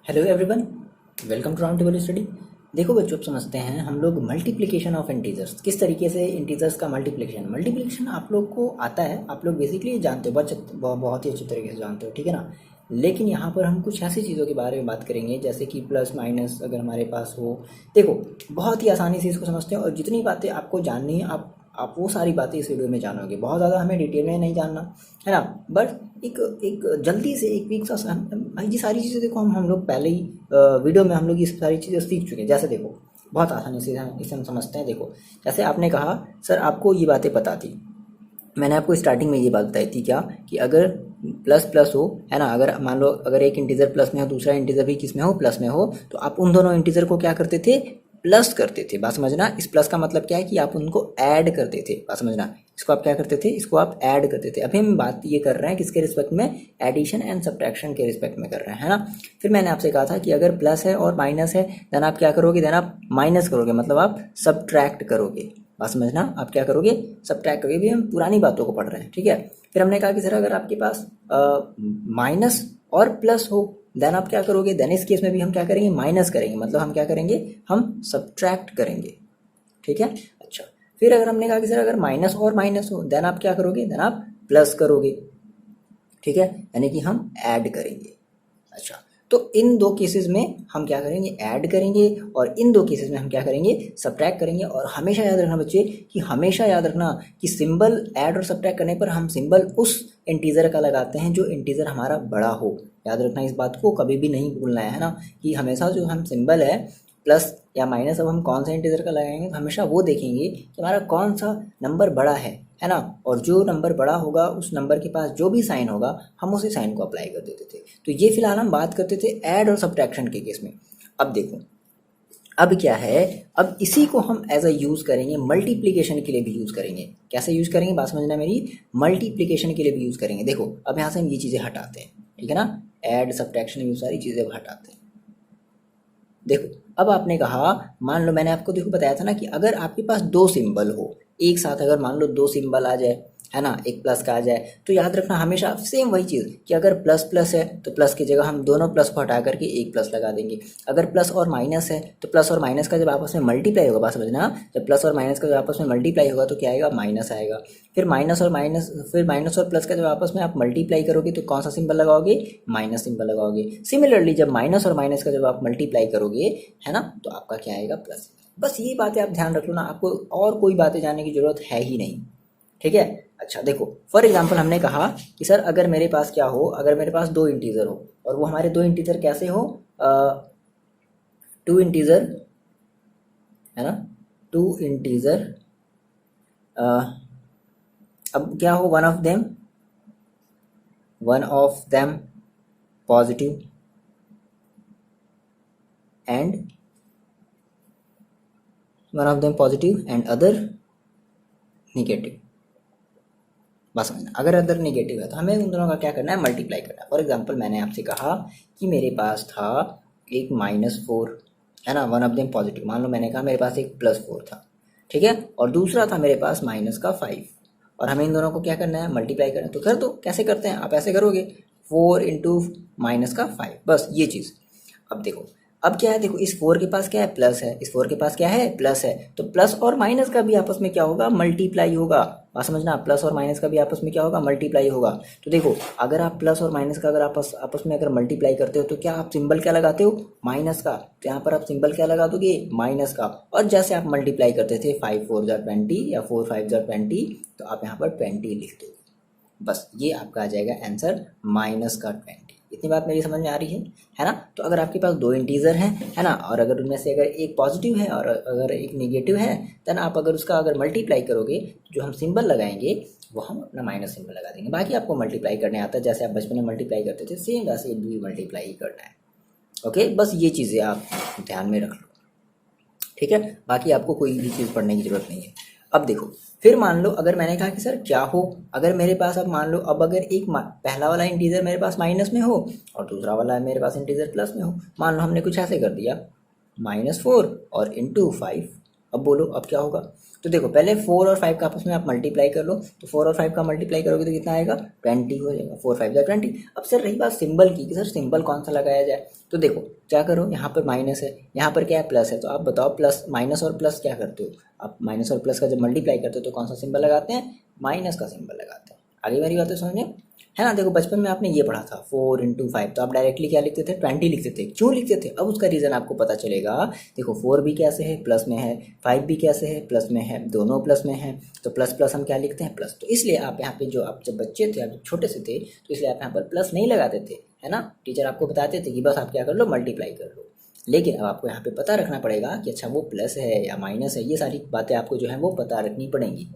Hello everyone, welcome to round table study. देखो बच्चों, अब समझते हैं हम लोग मल्टीप्लिकेशन ऑफ इंटीजर्स, किस तरीके से इंटीजर्स का मल्टीप्लिकेशन आप लोग को आता है। आप लोग बेसिकली जानते हो, बहुत ही अच्छे तरीके से जानते हो, ठीक है ना। लेकिन यहाँ पर हम कुछ ऐसी चीज़ों के बारे में बात करेंगे जैसे कि प्लस माइनस अगर हमारे पास हो। देखो, बहुत ही आसानी से इसको समझते हैं और जितनी बातें आपको जाननी है आप वो सारी बातें इस वीडियो में जानोगे। बहुत ज़्यादा हमें डिटेल में नहीं जानना है ना, बट एक एक जल्दी से एक वीक सा भाई ये सारी चीज़ें देखो, हम लोग पहले ही वीडियो में हम लोग ये सारी चीज़ें सीख चुके हैं। जैसे देखो, बहुत आसानी से इसे हम समझते हैं। देखो, जैसे आपने कहा सर आपको ये बातें पता थी, मैंने आपको स्टार्टिंग में ये बात बताई थी क्या, कि अगर प्लस प्लस हो, है ना, अगर मान लो अगर एक इंटीजर प्लस में हो दूसरा इंटीजर भी किस में हो, प्लस में हो, तो आप उन दोनों इंटीजर को क्या करते थे, प्लस करते थे। बात समझना, इस प्लस का मतलब क्या है कि आप उनको ऐड करते थे। बात समझना, इसको आप क्या करते थे, इसको आप ऐड करते थे। अभी हम बात ये कर रहे हैं किसके रिस्पेक्ट में, एडिशन एंड सब्ट्रैक्शन के रिस्पेक्ट में कर रहे हैं, है ना। फिर मैंने आपसे कहा था कि अगर प्लस है और माइनस है देन आप क्या करोगे, देन आप माइनस करोगे, मतलब आप सब्ट्रैक्ट करोगे। बात समझना, आप क्या करोगे, सब्ट्रैक्ट करोगे। भी हम पुरानी बातों को पढ़ रहे हैं, ठीक है। फिर हमने कहा कि सर अगर आपके पास माइनस और प्लस हो देन आप क्या करोगे, देन इस केस में भी हम क्या करेंगे, माइनस करेंगे, मतलब हम क्या करेंगे, हम सब्ट्रैक्ट करेंगे, ठीक है। अच्छा, फिर अगर हमने कहा कि सर अगर माइनस और माइनस हो देन आप क्या करोगे, देन आप प्लस करोगे, ठीक है, यानी कि हम ऐड करेंगे। अच्छा, तो इन दो केसेस में हम क्या करेंगे, ऐड करेंगे, और इन दो केसेस में हम क्या करेंगे, सब्ट्रैक्ट करेंगे। और हमेशा याद रखना बच्चे, कि हमेशा याद रखना कि सिंबल ऐड और सब्ट्रैक्ट करने पर हम सिंबल उस इंटीजर का लगाते हैं जो इंटीजर हमारा बड़ा हो। याद रखना, इस बात को कभी भी नहीं भूलना है ना, कि हमेशा जो हम सिंबल है प्लस या माइनस, अब हम कौन सा इंटीजर का लगाएंगे तो हमेशा वो देखेंगे कि हमारा कौन सा नंबर बड़ा है ना। और जो नंबर बड़ा होगा उस नंबर के पास जो भी साइन होगा हम उसी साइन को अप्लाई कर देते थे। तो ये फिलहाल हम बात करते थे ऐड और सब्ट्रैक्शन के केस में। अब देखो, अब क्या है, अब इसी को हम एज अ यूज़ करेंगे, मल्टीप्लिकेशन के लिए भी यूज़ करेंगे। कैसे यूज़ करेंगे, बात समझना मेरी, मल्टीप्लिकेशन के लिए भी यूज़ करेंगे। देखो, अब यहाँ से हम ये चीज़ें हटाते हैं, ठीक है ना, ऐड सब्ट्रैक्शन ये सारी चीज़ें हटाते हैं। देखो, अब आपने कहा, मान लो मैंने आपको देखो बताया था ना कि अगर आपके पास दो सिंबल हो एक साथ, अगर मान लो दो सिंबल आ जाए, है ना, एक प्लस का आ जाए, तो याद रखना हमेशा सेम वही चीज़ कि अगर प्लस प्लस है तो प्लस की जगह हम दोनों प्लस को हटा करके एक प्लस लगा देंगे। अगर प्लस और माइनस है तो प्लस और माइनस का जब आपस में मल्टीप्लाई होगा, बात समझना, जब प्लस और माइनस का जब आपस में मल्टीप्लाई होगा तो क्या आएगा, माइनस आएगा। फिर माइनस और प्लस का जब आपस में आप मल्टीप्लाई करोगे तो कौन सा सिंबल लगाओगे, माइनस सिंबल लगाओगे। सिमिलरली जब माइनस और माइनस का जब आप मल्टीप्लाई करोगे, है ना, तो आपका क्या आएगा, प्लस। बस ये बातें आप ध्यान रख लो ना, आपको और कोई बातें जानने की जरूरत है ही नहीं, ठीक है। अच्छा देखो, फॉर एग्जांपल हमने कहा कि सर अगर मेरे पास क्या हो, अगर मेरे पास दो इंटीजर हो और वो हमारे दो इंटीजर कैसे हो, टू इंटीजर, है ना, टू इंटीजर, अब क्या हो, one of them positive and other negative. बस समझना, अगर अदर निगेटिव है तो हमें उन दोनों का क्या करना है, मल्टीप्लाई करना है। फॉर एग्जांपल मैंने आपसे कहा कि मेरे पास था एक -4, है ना, वन ऑफ देम पॉजिटिव। मान लो मैंने कहा मेरे पास एक +4 था, ठीक है, और दूसरा था मेरे पास -5, और हमें इन दोनों को क्या करना है, मल्टीप्लाई करना है। तो कर दो, कैसे करते हैं, आप ऐसे करोगे 4 इंटू -5, बस ये चीज़। अब देखो, अब क्या है, देखो इस 4 के पास क्या है, प्लस है, इस 4 के पास क्या है, प्लस है, तो प्लस और माइनस का भी आपस में क्या होगा, मल्टीप्लाई होगा। बात समझना, प्लस और माइनस का भी आपस में क्या होगा, मल्टीप्लाई होगा। तो देखो, अगर आप प्लस और माइनस का अगर आपस आपस में अगर मल्टीप्लाई करते हो तो क्या आप सिंबल क्या लगाते हो, माइनस का। तो यहाँ पर आप सिंबल क्या लगा दोगे, माइनस का। और जैसे आप मल्टीप्लाई करते थे 5 4 जा 20 या 4 5 जा 20, तो आप यहाँ पर 20 लिख दोगे। बस ये आपका आ जाएगा आंसर, -20। इतनी बात मेरी समझ में आ रही है ना। तो अगर आपके पास दो इंटीजर हैं, है ना, और अगर उनमें से अगर एक पॉजिटिव है और अगर एक निगेटिव है, देन आप अगर उसका अगर मल्टीप्लाई करोगे, जो हम सिंबल लगाएंगे वो हम अपना माइनस सिंबल लगा देंगे। बाकी आपको मल्टीप्लाई करने आता है, जैसे आप बचपन में मल्टीप्लाई करते थे, सेम वैसे भी मल्टीप्लाई ही करना है। ओके, बस ये चीज़ें आप ध्यान में रख लो, ठीक है। बाकी आपको कोई भी चीज़ पढ़ने की जरूरत नहीं है। अब देखो, फिर मान लो अगर मैंने कहा कि सर क्या हो, अगर मेरे पास, अब मान लो, अब अगर एक पहला वाला इंटीजर मेरे पास माइनस में हो और दूसरा वाला मेरे पास इंटीजर प्लस में हो। मान लो हमने कुछ ऐसे कर दिया, -4 और इंटू 5, अब बोलो अब क्या होगा। तो देखो पहले 4 और 5 का आपस में आप मल्टीप्लाई कर लो, तो 4 और 5 का मल्टीप्लाई करोगे तो कितना आएगा 20 हो जाएगा, 4 5 जा 20। अब सर रही बात सिंबल की कि सर सिंबल कौन सा लगाया जाए, तो देखो क्या करो, यहाँ पर माइनस है, यहाँ पर क्या है प्लस है, तो आप बताओ प्लस माइनस और प्लस क्या करते हो, आप माइनस और प्लस का जब मल्टीप्लाई करते हो तो कौन सा सिंबल लगाते हैं, माइनस का सिंबल लगाते हैं। आगे मेरी बातें समझे, है ना। देखो बचपन में आपने ये पढ़ा था 4 × 5, तो आप डायरेक्टली क्या लिखते थे 20 लिखते थे, क्यों लिखते थे, अब उसका रीज़न आपको पता चलेगा। देखो 4 भी कैसे है प्लस में है, 5 भी कैसे है प्लस में है, दोनों प्लस में है, तो प्लस प्लस हम क्या लिखते हैं प्लस। तो इसलिए आप यहाँ पे जो आप जब बच्चे थे, आप छोटे से थे, तो इसलिए आप यहाँ पर प्लस नहीं लगाते थे, है ना। टीचर आपको बताते थे कि बस आप क्या कर लो मल्टीप्लाई कर लो। लेकिन अब आपको यहाँ पे पता रखना पड़ेगा कि अच्छा वो प्लस है या माइनस है, ये सारी बातें आपको जो है वो पता रखनी पड़ेंगी।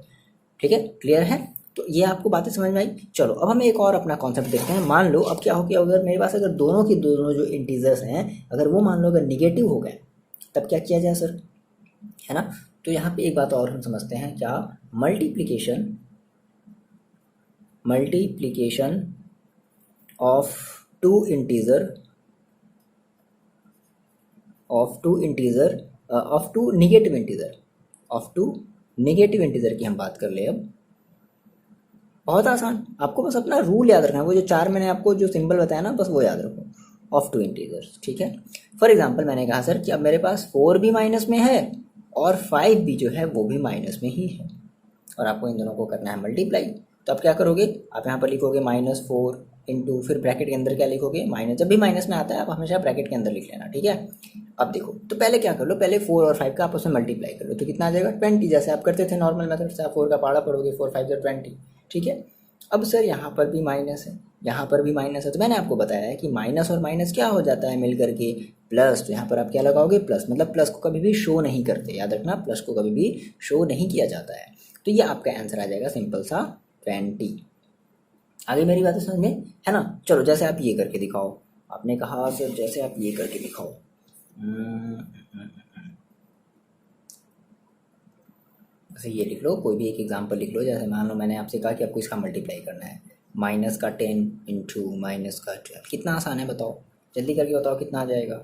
ठीक है, क्लियर है। तो ये आपको बातें समझ में आई। चलो अब हम एक और अपना कॉन्सेप्ट देखते हैं। मान लो अब क्या हो गया, अगर मेरे पास अगर दोनों के दोनों जो इंटीजर्स हैं, अगर वो मान लो अगर निगेटिव हो गए, तब क्या किया जाए सर, है ना। तो यहाँ पे एक बात और हम समझते हैं, क्या multiplication of two integer of two negative integer की हम बात कर ले। अब बहुत आसान, आपको बस अपना रूल याद रखना है, वो जो 4 मैंने आपको जो सिंबल बताया ना, बस वो याद रखो, ऑफ टू इंटीजर्स। ठीक है, फॉर एग्जांपल मैंने कहा सर कि अब मेरे पास 4 भी माइनस में है और 5 भी जो है वो भी माइनस में ही है, और आपको इन दोनों को करना है मल्टीप्लाई। तो आप क्या करोगे, आप यहाँ पर लिखोगे -4 इंटू, फिर ब्रैकेट के अंदर क्या लिखोगे माइनस, जब भी माइनस में आता है आप हमेशा ब्रैकेट के अंदर लिख लेना। ठीक है, अब देखो तो पहले क्या कर लो, पहले 4 और 5 का आपस में मल्टीप्लाई कर लो, तो कितना आ जाएगा 20, जैसे आप करते थे नॉर्मल मेथड से, आप 4 का पहाड़ा पढ़ोगे, 4 5 जा 20। ठीक है, अब सर यहाँ पर भी माइनस है, यहाँ पर भी माइनस है, तो मैंने आपको बताया है कि माइनस और माइनस क्या हो जाता है मिल करके प्लस, तो यहाँ पर आप क्या लगाओगे प्लस, मतलब प्लस को कभी भी शो नहीं करते, याद रखना प्लस को कभी भी शो नहीं किया जाता है। तो ये आपका आंसर आ जाएगा सिंपल सा 20। आगे मेरी बातें समझ में है ना। चलो जैसे आप ये करके दिखाओ, आपने कहा सर जैसे आप ये करके दिखाओ, जैसे ये लिख लो, कोई भी एक एग्जांपल लिख लो। जैसे मान लो मैंने आपसे कहा कि आपको इसका मल्टीप्लाई करना है, माइनस का 10 इंटू माइनस का 12, कितना आसान है बताओ, जल्दी करके बताओ कितना आ जाएगा।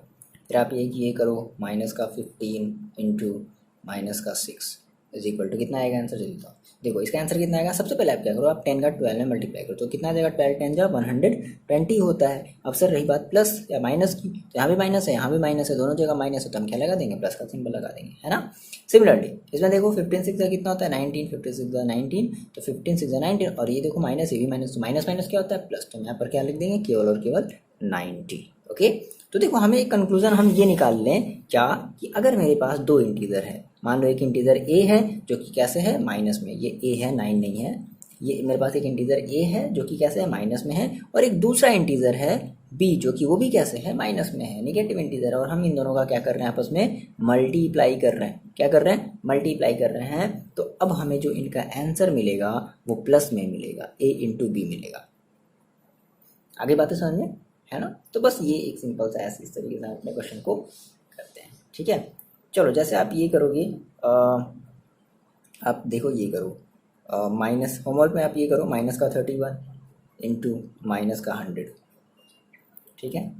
फिर आप ये करो, माइनस का 15 इंटू माइनस का 6 इज इक्वल टू कितना आएगा आंसर, जल्दी बताओ। देखो इसका आंसर कितना आएगा, सबसे पहले आप क्या करो, आप 10 का 12 में मल्टीप्लाई करो, तो कितना आ जाएगा 12 10 जा 120 होता है। अब सर रही बात प्लस या माइनस की, तो यहाँ भी माइनस है, यहाँ भी माइनस है, दोनों जगह माइनस है, तो हम क्या लगा देंगे प्लस का सिंबल लगा देंगे, है ना। सिमिलरली इसमें देखो 15 6 कितना होता है 19, 15 6 19, तो 15 6 19, और ये देखो माइनस, ये भी माइनस, तो माइनस माइनस क्या होता है प्लस, तो यहाँ पर क्या लिख देंगे केवल और केवल 90। ओके, तो देखो हमें एक कंक्लूजन हम ये निकाल लें क्या, कि अगर मेरे पास दो इंटीजर है, मान लो एक इंटीजर ए है जो कि कैसे है माइनस में, ये ए है 9 नहीं है, ये मेरे पास एक इंटीजर ए है जो कि कैसे है माइनस में है, और एक दूसरा इंटीजर है बी जो कि वो भी कैसे है माइनस में है, निगेटिव इंटीजर है, और हम इन दोनों का क्या कर रहे हैं आपस में मल्टीप्लाई कर रहे हैं, क्या कर रहे हैं मल्टीप्लाई कर रहे हैं। तो अब हमें जो इनका आंसर मिलेगा वो प्लस में मिलेगा, ए इंटू बी मिलेगा। आगे बातें समझ में है ना। तो बस ये एक सिंपल सा ऐसे इस तरीके से अपने क्वेश्चन को करते हैं। ठीक है, चलो जैसे आप ये करोगे, आप देखो ये करो, माइनस, होमवर्क में आप ये करो माइनस का 31 इंटू माइनस का 100। ठीक है,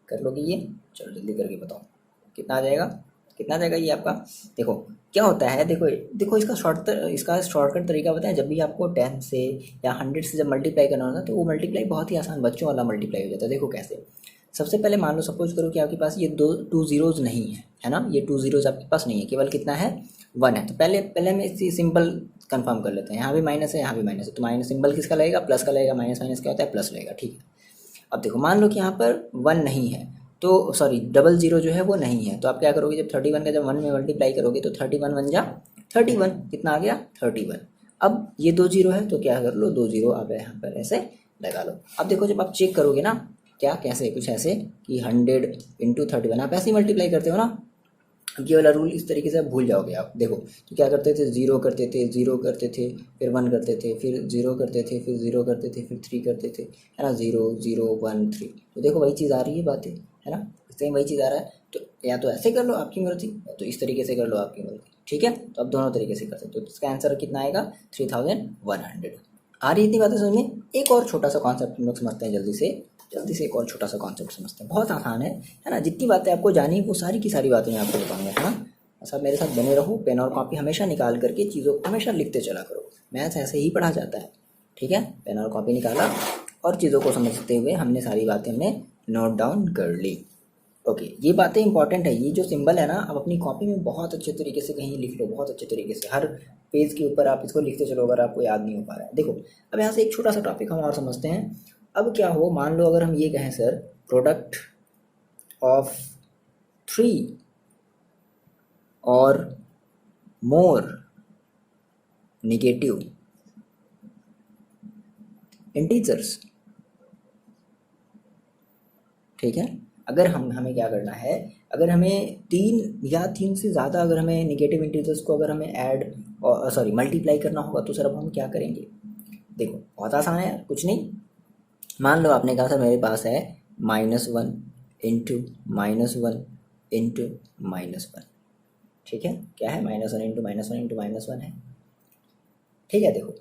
कर लोगे ये, चलो जल्दी करके बताओ कितना आ जाएगा, कितना आ जाएगा ये आपका। देखो क्या होता है, देखो इसका शॉर्टकट तरीका बताएं, जब भी आपको 10 से या 100 से जब मल्टीप्लाई करना होता है तो वो मल्टीप्लाई बहुत ही आसान बच्चों वाला मल्टीप्लाई हो जाता है। देखो कैसे, सबसे पहले मान लो सपोज करो कि आपके पास ये टू जीरोज़ नहीं है ना, ये 2 जीरोज़ आपके पास नहीं है, केवल कितना है 1 है। तो पहले में इसी सिंपल कंफर्म कर लेते हैं, यहाँ भी माइनस है यहाँ भी माइनस है, तो माइनस सिंबल किसका लगेगा प्लस का लगेगा, माइनस माइनस क्या होता है प्लस लगेगा। ठीक है, अब देखो मान लो कि यहाँ पर 1 नहीं है, तो सॉरी 00 जो है वो नहीं है, तो आप क्या करोगे, जब 31 का जब 1 में मल्टीप्लाई करोगे तो 31 1 जा 31, कितना आ गया 31। अब ये 2 जीरो है तो क्या कर लो 2 जीरो आप यहाँ पर ऐसे लगा लो। अब देखो जब आप चेक करोगे ना, क्या कैसे, कुछ ऐसे कि 100 इंटू 31 आप ऐसे ही मल्टीप्लाई करते हो ना, ये वाला रूल इस तरीके से आप भूल जाओगे। आप देखो तो क्या करते थे, जीरो करते थे फिर 1 करते थे, फिर 0 करते थे, फिर 0 करते थे, फिर 3 करते थे, है ना, 0 0 1 3। तो देखो वही चीज़ आ रही है बातें, है ना, सेम वही चीज़ आ रहा है। तो या तो ऐसे कर लो आपकी मर्जी, या तो इस तरीके से कर लो आपकी मर्जी। ठीक है, तो आप दोनों तरीके से कर सकते हो। तो इसका आंसर कितना आएगा 3100। आ रही इतनी बातें समझ में। एक और छोटा सा कॉन्सेप्ट हम लोग समझते हैं जल्दी से एक और छोटा सा कॉन्सेप्ट समझते हैं, बहुत आसान है ना। जितनी बातें आपको जानी वो सारी की सारी बातें मैं आपको बताऊंगा, है ना। बस आप मेरे साथ बने रहो, पेन और कॉपी हमेशा निकाल करके चीज़ों को हमेशा लिखते चला करो। मैथ्स ऐसे ही पढ़ा जाता है, ठीक है। पेन और कॉपी निकाला और चीज़ों को समझते हुए हमने सारी बातें हमने नोट डाउन कर ली। ओके, ये बातें इंपॉर्टेंट है। ये जो सिंबल है ना, आप अपनी कॉपी में बहुत अच्छे तरीके से कहीं लिख लो, बहुत अच्छे तरीके से हर पेज के ऊपर आप इसको लिखते चलो अगर आपको याद नहीं हो पा रहा है। देखो, अब यहाँ से एक छोटा सा टॉपिक हम और समझते हैं। अब क्या हो, मान लो अगर हम ये कहें सर, प्रोडक्ट ऑफ 3 और मोर नेगेटिव इंटीजर्स, ठीक है। अगर हमें क्या करना है, अगर हमें 3 या 3 से ज़्यादा अगर हमें नेगेटिव इंटीजर्स को अगर हमें ऐड और सॉरी मल्टीप्लाई करना होगा तो सर अब हम क्या करेंगे। देखो बहुत आसान है, कुछ नहीं। मान लो आपने कहा सर मेरे पास है -1 इंटू -1 इंटू -1, ठीक है। क्या है, -1 इंटू -1 इंटू -1 है, ठीक है। देखो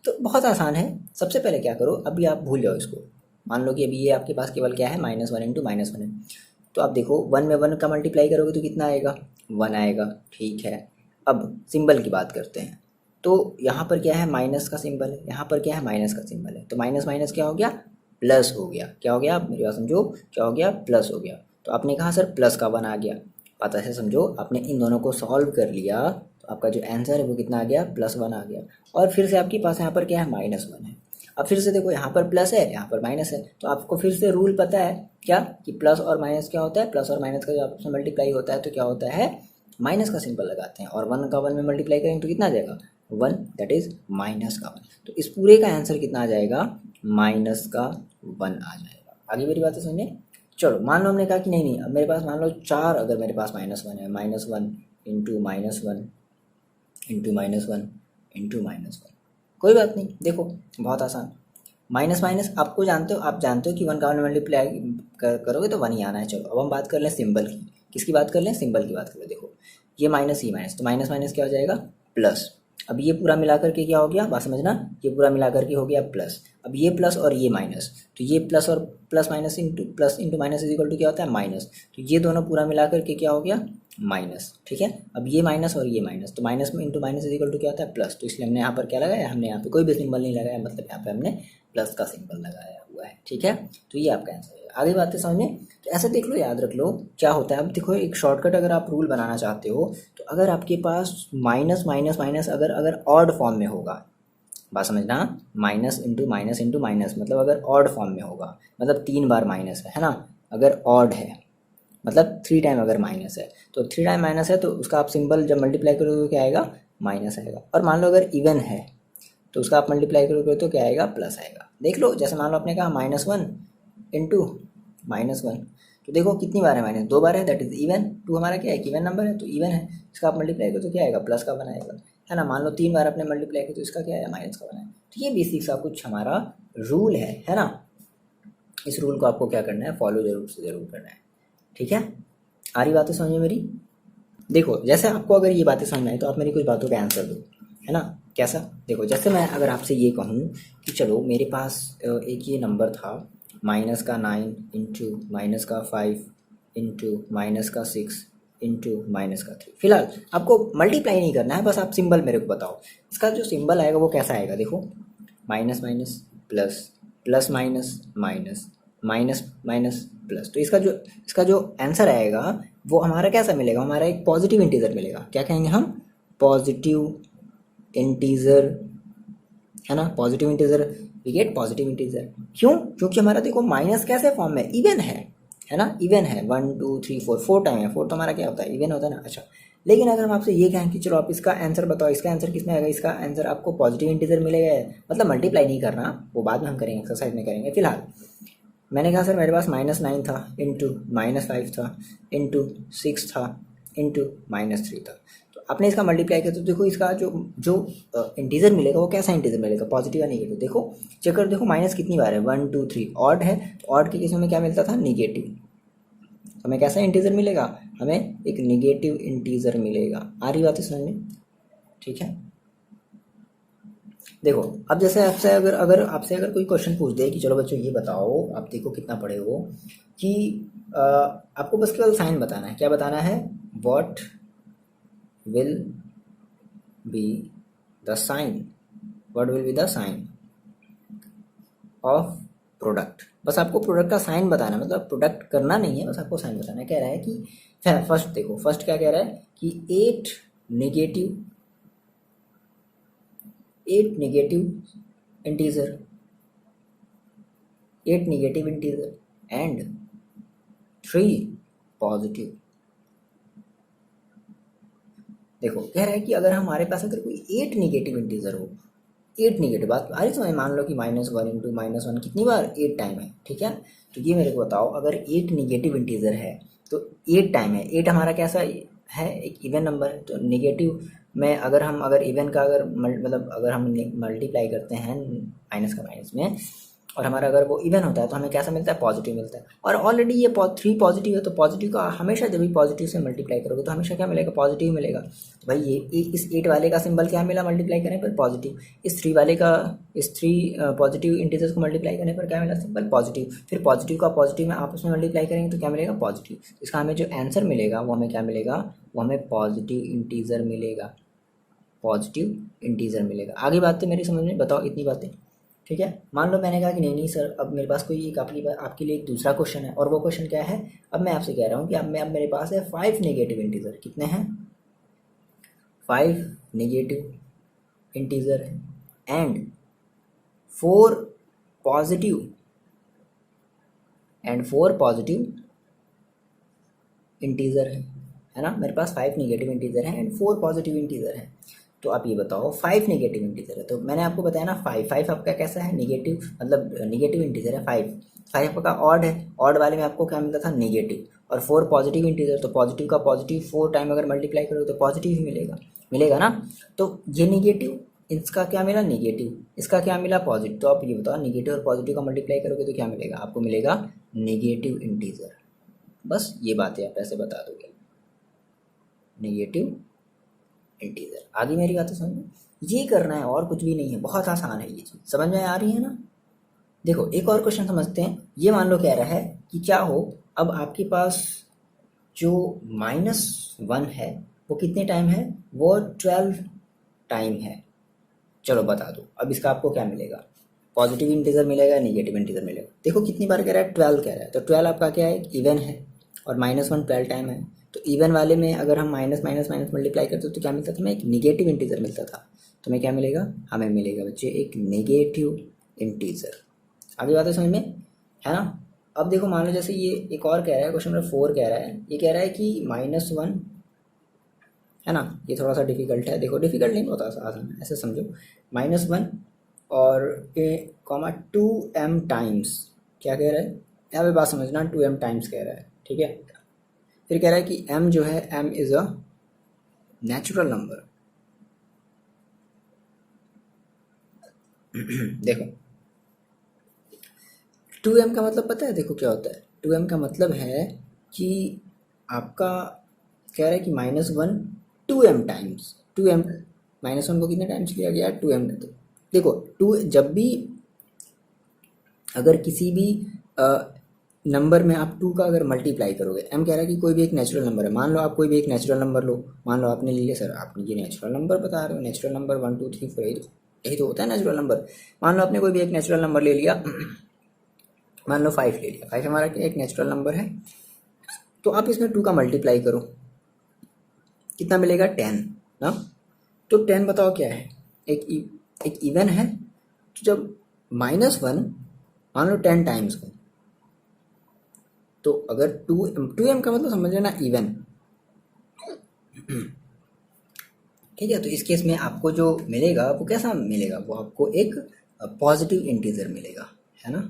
तो बहुत आसान है। सबसे पहले क्या करो, अभी आप भूल जाओ इसको। मान लो कि अभी ये आपके पास केवल क्या है, -1 इंटू -1 है। तो आप देखो 1 में 1 का मल्टीप्लाई करोगे तो कितना आएगा, 1 आएगा, ठीक है। अब सिंबल की बात करते हैं। तो यहाँ पर क्या है, माइनस का सिंबल है, यहाँ पर क्या है, माइनस का सिंबल है। तो माइनस माइनस क्या हो गया, प्लस हो गया। क्या हो गया, आप मेरी बात समझो, क्या हो गया, प्लस हो गया। तो आपने कहा सर प्लस का 1 आ गया। पता से समझो, आपने इन दोनों को सॉल्व कर लिया तो आपका जो आंसर है वो कितना आ गया, +1 आ गया। और फिर से आपके पास यहाँ पर क्या है, -1 है। अब फिर से देखो, यहाँ पर प्लस है, यहाँ पर माइनस है। तो आपको फिर से रूल पता है क्या, कि प्लस और माइनस क्या होता है, प्लस और माइनस का जब आपस में मल्टीप्लाई होता है तो क्या होता है, माइनस का सिंबल लगाते हैं। और 1 का 1 में मल्टीप्लाई करेंगे तो कितना आ जाएगा, 1, दैट इज माइनस का 1। तो इस पूरे का आंसर कितना आ जाएगा, -1 आ जाएगा। आगे मेरी बातें समझे। चलो मान लो हमने कहा कि नहीं नहीं, अब मेरे पास मान लो 4, अगर मेरे पास -1 है, -1 इंटू -1 इंटू -1 इंटू -1, कोई बात नहीं। देखो बहुत आसान, माइनस माइनस आपको जानते हो, आप जानते हो कि 1 का 1 मल्टीप्लाई करोगे तो 1 ही आना है। चलो अब हम बात कर लें सिंबल की। किसकी बात कर लें, सिंबल की बात कर लें। देखो ये माइनस, ये माइनस, तो माइनस माइनस क्या हो जाएगा, प्लस। अब ये पूरा मिलाकर के क्या हो गया, बात समझना, ये पूरा मिलाकर के हो गया प्लस। अब ये प्लस और ये माइनस, तो ये प्लस और plus minus into plus into minus is equal to क्या होता है, माइनस। तो ये दोनों पूरा मिलाकर के क्या हो गया, माइनस, ठीक है। अब ये माइनस और ये माइनस, तो माइनस में into minus is equal to क्या होता है, प्लस। तो इसलिए हमने यहाँ पर क्या लगाया, हमने यहाँ पे कोई भी सिंबल नहीं लगाया, मतलब यहाँ पे हमने प्लस का सिंबल लगाया हुआ है, ठीक है। तो ये आपका आंसर है। आगे बातें समझने, तो ऐसे देख लो, याद रख लो क्या होता है। अब देखो एक शॉर्टकट अगर आप रूल बनाना चाहते हो, तो अगर आपके पास माइनस माइनस माइनस अगर ऑड फॉर्म में होगा, बात समझना, माइनस इंटू माइनस मतलब अगर ऑड फॉर्म में होगा, मतलब 3 बार माइनस है ना। अगर ऑड है मतलब 3 टाइम अगर माइनस है, तो 3 टाइम माइनस है तो उसका आप सिंबल जब मल्टीप्लाई करोगे तो क्या आएगा, माइनस आएगा। और मान लो अगर इवन है तो उसका आप मल्टीप्लाई करोगे तो क्या आएगा, प्लस आएगा। देख लो, जैसे मान लो आपने कहा -1 इंटू -1, तो देखो कितनी बार है, माइनस 2 बार है, दैट इज इवन। 2 हमारा क्या है, इवन नंबर है, तो इवन है, इसका आप मल्टीप्लाई करो तो क्या आएगा, प्लस का 1 आएगा, है ना। मान लो 3 बार आपने मल्टीप्लाई किया तो इसका क्या है, माइनस का 1 है। तो ये बेसिक सा कुछ हमारा रूल है ना। इस रूल को आपको क्या करना है, फॉलो जरूर से ज़रूर करना है, ठीक है। आ रही बातें समझ में मेरी। देखो जैसे आपको अगर ये बातें समझ में आए तो आप मेरी कुछ बातों का आंसर दो, है ना। कैसा, देखो जैसे मैं अगर आपसे ये कहूँ कि चलो मेरे पास एक ये नंबर था, -9 इंटू -5 इंटू -6 इंटू -3। फिलहाल आपको मल्टीप्लाई नहीं करना है, बस आप सिंबल मेरे को बताओ, इसका जो सिंबल आएगा वो कैसा आएगा। देखो minus minus plus, plus minus minus, minus minus plus. तो इसका जो आंसर आएगा वो हमारा कैसा मिलेगा, हमारा एक पॉजिटिव इंटीजर मिलेगा। क्या कहेंगे हम, पॉजिटिव इंटीजर, है ना। Positive integer, we get positive integer. क्यों, क्योंकि हमारा देखो माइनस कैसे फॉर्म में, इवन है ना, इवन है। 1 2 3 4 टाइम है, 4 तो हमारा क्या होता है, इवन होता है ना। अच्छा, लेकिन अगर हम आपसे ये कहें कि चलो आप इसका आंसर बताओ, इसका आंसर किसमें आएगा, इसका आंसर आपको पॉजिटिव इंटीजर मिलेगा, मतलब मल्टीप्लाई नहीं करना, वो बाद में हम करेंगे, एक्सरसाइज में करेंगे। फिलहाल मैंने कहा सर मेरे पास -9 था इंटू -5 था इंटू 6 था इंटू -3 था। तो आपने इसका मल्टीप्लाई किया तो देखो इसका जो इंटीजर मिलेगा वो कैसा इंटीजर मिलेगा, पॉजिटिव या नेगेटिव। देखो चेक कर, देखो माइनस कितनी बार है, 1 2 3। ऑड है तो ऑड के केस में क्या मिलता था, नेगेटिव। हमें कैसा इंटीजर मिलेगा, हमें एक नेगेटिव इंटीजर मिलेगा। आ रही बात है समझ में, ठीक है। देखो अब जैसे आपसे अगर कोई क्वेश्चन पूछ दे कि चलो बच्चों ये बताओ, आप देखो कितना पढ़े हो, कि आपको बस केवल साइन बताना है। क्या बताना है, what will be the sign, what will be the sign of product. बस आपको प्रोडक्ट का साइन बताना, मतलब प्रोडक्ट करना नहीं है, बस आपको साइन बताना है। कह रहा है कि फर्स्ट देखो, फर्स्ट क्या कह रहा है कि 8 negative integer, 8 negative integer and 3 positive. देखो कह रहा है कि अगर हमारे पास अगर कोई 8 नेगेटिव इंटीजर हो, 8 नेगेटिव, बात आ रही समझ, मान लो कि -1 इंटू -1 कितनी बार 8 टाइम है, ठीक है। तो ये मेरे को बताओ, अगर 8 नेगेटिव इंटीजर है तो 8 टाइम है, 8 हमारा कैसा है, एक इवन नंबर है। तो नेगेटिव में अगर इवन का मतलब अगर हम मल्टीप्लाई करते हैं माइनस का माइनस में, और हमारा अगर वो इवन होता है तो हमें कैसा मिलता है, पॉजिटिव मिलता है। और ऑलरेडी ये 3 पॉजिटिव है, तो पॉजिटिव का हमेशा जब भी पॉजिटिव से मल्टीप्लाई करोगे तो हमेशा क्या मिलेगा, पॉजिटिव मिलेगा। तो भाई ये इस 8 वाले का सिंबल क्या मिला मल्टीप्लाई करने पर, पॉजिटिव। इस 3 वाले का, इस 3 पॉजिटिव इंटीजर्स को मल्टीप्लाई करने पर क्या मिला, सिंबल पॉजिटिव। फिर पॉजिटिव का पॉजिटिव में आपस में मल्टीप्लाई करेंगे तो क्या मिलेगा, पॉजिटिव। इसका हमें जो आंसर मिलेगा वो हमें क्या मिलेगा, वो हमें पॉजिटिव इंटीजर मिलेगा, पॉजिटिव इंटीजर मिलेगा। आगे बातें मेरी समझ में, बताओ इतनी बातें, ठीक है। मान लो मैंने कहा कि नहीं सर, अब मेरे पास कोई एक आपके लिए एक दूसरा क्वेश्चन है, और वो क्वेश्चन क्या है, अब मैं आपसे कह रहा हूँ कि अब मेरे पास है 5 नेगेटिव इंटीजर। कितने हैं, 5 negative integer and 4 positive integer है ना। मेरे पास 5 नेगेटिव इंटीजर है एंड 4 पॉजिटिव इंटीजर है। तो आप ये बताओ, 5 नेगेटिव इंटीजर है, तो मैंने आपको बताया ना 5 आपका कैसा है, नेगेटिव, मतलब नेगेटिव इंटीजर है 5 आपका ऑड है, ऑड वाले में आपको क्या मिलता था, नेगेटिव। और 4 पॉजिटिव इंटीजर, तो पॉजिटिव का पॉजिटिव 4 टाइम अगर मल्टीप्लाई करोगे तो पॉजिटिव ही मिलेगा ना। तो ये नेगेटिव, इसका क्या मिला, नेगेटिव, इसका क्या मिला, पॉजिटिव। तो आप ये बताओ, नेगेटिव और पॉजिटिव का मल्टीप्लाई करोगे तो क्या मिलेगा, आपको मिलेगा नेगेटिव इंटीजर। बस ये बातें आप ऐसे बता दोगे, नेगेटिव इंटीजर। आगे मेरी बातें समझो, ये करना है और कुछ भी नहीं है, बहुत आसान है ये चीज़, समझ में आ रही है ना। देखो एक और क्वेश्चन समझते हैं। ये मान लो कह रहा है कि क्या हो, अब आपके पास जो -1 है वो कितने टाइम है, वो 12 टाइम है। चलो बता दो, अब इसका आपको क्या मिलेगा, पॉजिटिव इंटीजर मिलेगा, नेगेटिव इंटीजर मिलेगा। देखो कितनी बार कह रहा है, 12 कह रहा है, तो 12 आपका क्या है, इवन है, और -1 12 टाइम है। तो इवन वाले में अगर हम माइनस माइनस माइनस मल्टीप्लाई करते तो क्या मिलता था, हमें एक नेगेटिव इंटीजर मिलता था। तो हमें क्या मिलेगा, हमें मिलेगा बच्चे एक नेगेटिव इंटीजर। आगे बात है समझ में, है ना। अब देखो मान लो जैसे ये एक और कह रहा है, क्वेश्चन नंबर 4 कह रहा है, ये कह रहा है कि -1 है ना, ये थोड़ा सा डिफिकल्ट है। देखो डिफिकल्ट नहीं, बहुत आसान है, ऐसे समझो, -1 और कॉमा 2m टाइम्स, क्या कह रहा है यहाँ पे बात समझना, 2m टाइम्स कह रहा है, ठीक है। फिर कह रहा है कि m जो है, m is a natural number. देखो 2m का मतलब पता है, देखो क्या होता है, 2m का मतलब है कि आपका कह रहा है कि -1 2m टाइम्स, 2m -1 को कितने टाइम्स लिया गया, 2m। देखो 2 जब भी अगर किसी भी नंबर में आप 2 का अगर मल्टीप्लाई करोगे, m कह रहा है कि कोई भी एक नेचुरल नंबर है, मान लो आप कोई भी एक नेचुरल नंबर लो, मान लो आपने ले लिया, सर आपने ये नेचुरल नंबर बता रहे हो, नेचुरल नंबर 1 2 3 4 यही तो होता है नेचुरल नंबर। मान लो आपने कोई भी एक नेचुरल नंबर ले लिया, मान लो 5 ले लिया, 5 हमारा एक नेचुरल नंबर है, तो आप इसमें 2 का मल्टीप्लाई करो, कितना मिलेगा, 10 ना। तो 10 बताओ क्या है, एक इवन है। तो जब -1 मान लो 10 टाइम्स को, तो अगर 2m का मतलब समझ लेना इवन, ठीक है। तो इस केस में आपको जो मिलेगा वो कैसा मिलेगा, वो आपको एक पॉजिटिव इंटीजर मिलेगा, है ना।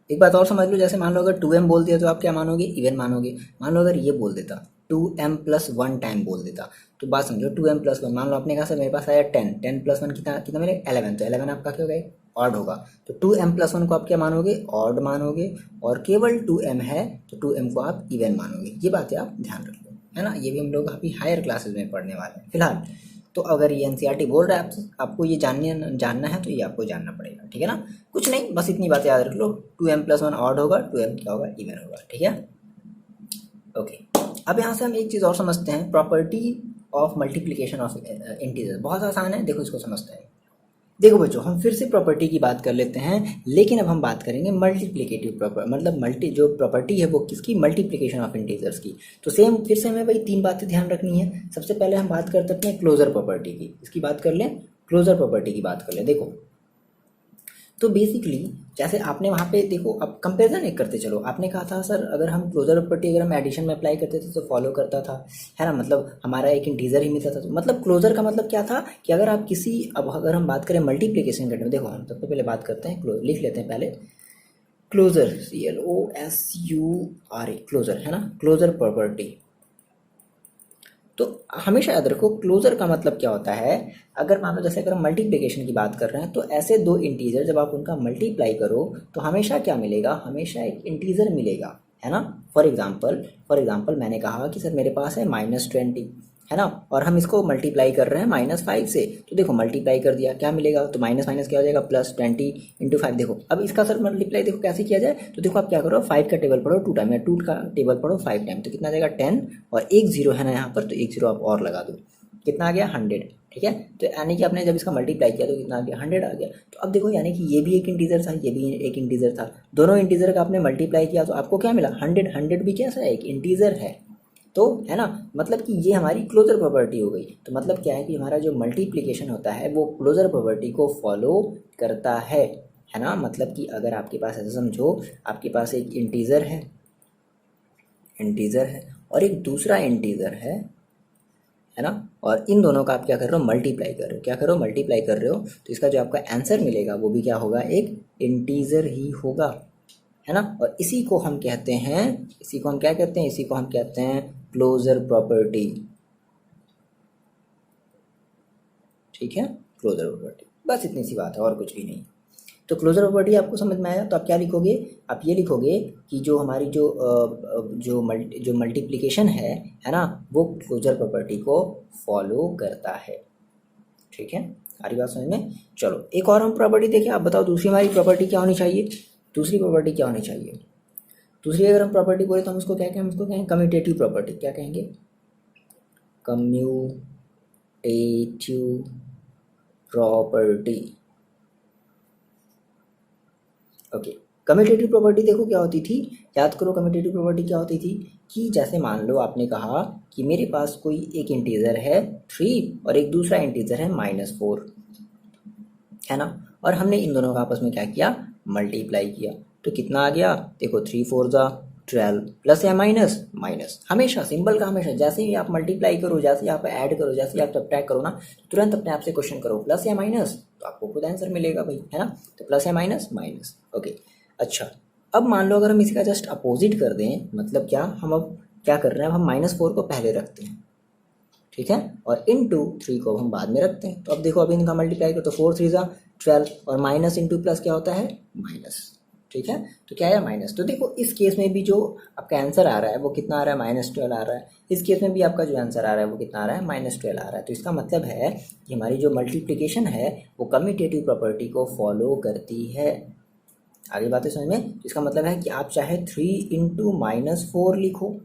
एक बात और समझ लो, जैसे मान लो अगर 2m बोल दिया तो आप क्या मानोगे, इवन मानोगे। मान लो अगर ये बोल देता 2m+1 टाइम बोल देता, तो बात समझो 2m+1, मान लो आपने कहा सर मेरे पास आया 10 + 1 कितना कितना मिलेगा, 11। तो 11 आपका क्या होगा, ऑड होगा। तो 2m+1 को आप क्या मानोगे, ऑड मानोगे, और केवल 2m है तो 2m को आप इवन मानोगे। ये बातें आप ध्यान रखो, है ना। ये भी हम लोग अभी हायर क्लासेस में पढ़ने वाले हैं फिलहाल। तो अगर ये एनसीईआरटी बोल रहा है आपको ये जानना है तो ये आपको जानना पड़ेगा, ठीक है ना। कुछ नहीं, बस इतनी बातें याद रख लो, 2m+1 ऑड होगा, 2m क्या होगा, इवन होगा, ठीक है। ओके, अब यहाँ से हम एक चीज़ और समझते हैं, property of multiplication of integer. बहुत आसान है, देखो इसको समझते हैं। देखो बच्चों, हम फिर से प्रॉपर्टी की बात कर लेते हैं, लेकिन अब हम बात करेंगे मल्टीप्लिकेटिव प्रॉपर्टी, मतलब जो प्रॉपर्टी है वो किसकी, मल्टीप्लिकेशन ऑफ इंटीजर्स की। तो सेम फिर से हमें वही 3 बातें ध्यान रखनी है। सबसे पहले हम बात कर सकते हैं क्लोजर प्रॉपर्टी की। इसकी बात कर लें, क्लोजर प्रॉपर्टी की बात कर लें। देखो तो बेसिकली जैसे आपने वहाँ पे देखो, अब कंपेरिजन एक करते चलो। आपने कहा था सर अगर हम क्लोजर प्रॉपर्टी अगर हम एडिशन में अप्लाई करते थे तो फॉलो करता था, है ना, मतलब हमारा एक इंटीजर ही मिलता था। तो मतलब क्लोजर का मतलब क्या था कि अगर आप किसी, अब अगर हम बात करें मल्टीप्लिकेशन करने में, देखो हम सबसे पहले बात करते हैं, लिख लेते हैं पहले क्लोजर, CLOSURA, क्लोजर, है ना, क्लोजर प्रॉपर्टी। तो हमेशा याद रखो क्लोजर का मतलब क्या होता है। अगर मान लो जैसे अगर हम मल्टीप्लिकेशन की बात कर रहे हैं तो ऐसे दो इंटीजर जब आप उनका मल्टीप्लाई करो तो हमेशा क्या मिलेगा, हमेशा एक इंटीजर मिलेगा, है ना। फॉर एग्जाम्पल मैंने कहा कि सर मेरे पास है -20, है ना, और हम इसको मल्टीप्लाई कर रहे हैं -5 से। तो देखो मल्टीप्लाई कर दिया, क्या मिलेगा, तो माइनस माइनस क्या हो जाएगा, +20 × 5। देखो अब इसका सर मल्टीप्लाई देखो कैसे किया जाए। तो देखो आप क्या करो, 5 का टेबल पढ़ो 2 टाइम, या 2 का टेबल पढ़ो 5 टाइम, तो कितना आ जाएगा 10, और एक जीरो है ना यहाँ पर, तो एक जीरो आप और लगा दो, कितना आ गया 100, ठीक है। तो यानी कि आपने जब इसका मल्टीप्लाई किया तो कितना आ गया 100 आ गया। तो अब देखो यानी कि ये भी एक इंटीजर था, ये भी एक इंटीजर था, दोनों इंटीजर का आपने मल्टीप्लाई किया तो आपको क्या मिला 100। 100 भी कैसा है, एक इंटीजर है, तो है ना, मतलब कि ये हमारी क्लोजर प्रॉपर्टी हो गई। तो मतलब क्या है कि हमारा जो मल्टीप्लिकेशन होता है वो क्लोजर प्रॉपर्टी को फॉलो करता है ना। मतलब कि अगर आपके पास ऐसा समझो, आपके पास एक इंटीजर है और एक दूसरा इंटीजर है ना, और इन दोनों का आप क्या कर रहे हो, मल्टीप्लाई कर रहे हो, क्या करो मल्टीप्लाई कर रहे हो, तो इसका जो आपका आंसर मिलेगा वो भी क्या होगा, एक इंटीजर ही होगा, है ना। और इसी को हम कहते हैं, इसी को हम क्या कहते हैं, इसी को हम कहते हैं क्लोजर प्रॉपर्टी, ठीक है, क्लोजर प्रॉपर्टी। बस इतनी सी बात है और कुछ भी नहीं। तो क्लोजर प्रॉपर्टी आपको समझ में आया, तो आप क्या लिखोगे, आप ये लिखोगे कि जो हमारी जो मल्टीप्लिकेशन है ना, वो क्लोजर प्रॉपर्टी को फॉलो करता है, ठीक है। सारी बात समझ में। चलो एक और हम प्रॉपर्टी देखें, आप बताओ दूसरी हमारी प्रॉपर्टी क्या होनी चाहिए, दूसरी प्रॉपर्टी क्या होनी चाहिए। दूसरी अगर हम प्रॉपर्टी बोले तो हम उसको क्या कहें, हम उसको कहेंगे कम्यूटेटिव प्रॉपर्टी। क्या कहेंगे, commutative property, okay. Commutative property देखो क्या होती थी, याद करो कम्यूटेटिव प्रॉपर्टी क्या होती थी, कि जैसे मान लो आपने कहा कि मेरे पास कोई एक इंटीजर है 3 और एक दूसरा इंटीजर है -4, है ना, और हमने इन दोनों का आपस में क्या किया, मल्टीप्लाई किया, तो कितना आ गया, देखो 3 4 जा 12, प्लस या माइनस, माइनस, हमेशा सिंबल का हमेशा, जैसे ही आप मल्टीप्लाई करो, जैसे ही आप ऐड करो, जैसे ही आप सब्ट्रैक्ट करो ना, तुरंत अपने आप से क्वेश्चन करो प्लस या माइनस, तो आपको खुद आंसर मिलेगा भाई, है ना। तो प्लस या माइनस, माइनस, ओके। अच्छा अब मान लो अगर हम इसका जस्ट अपोजिट कर दें, मतलब क्या, हम अब क्या कर रहे हैं, हम -4 को पहले रखते हैं, ठीक है, और इनटू 3 को हम बाद में रखते हैं। तो अब देखो, अब इनका मल्टीप्लाई करो तो 4 3 जा 12, और माइनस इंटू प्लस क्या होता है, माइनस, ठीक है। तो क्या है, माइनस। तो देखो इस केस में भी जो आपका आंसर आ रहा है वो कितना आ रहा है, -12 आ रहा है। इस केस में भी आपका जो आंसर आ रहा है वो कितना आ रहा है, -12 आ रहा है। तो इसका मतलब है कि हमारी जो मल्टीप्लिकेशन है वो कम्यूटेटिव प्रॉपर्टी को फॉलो करती है। आगे बातें समझ में। तो इसका मतलब है कि आप चाहे 3 इंटू -4 लिखो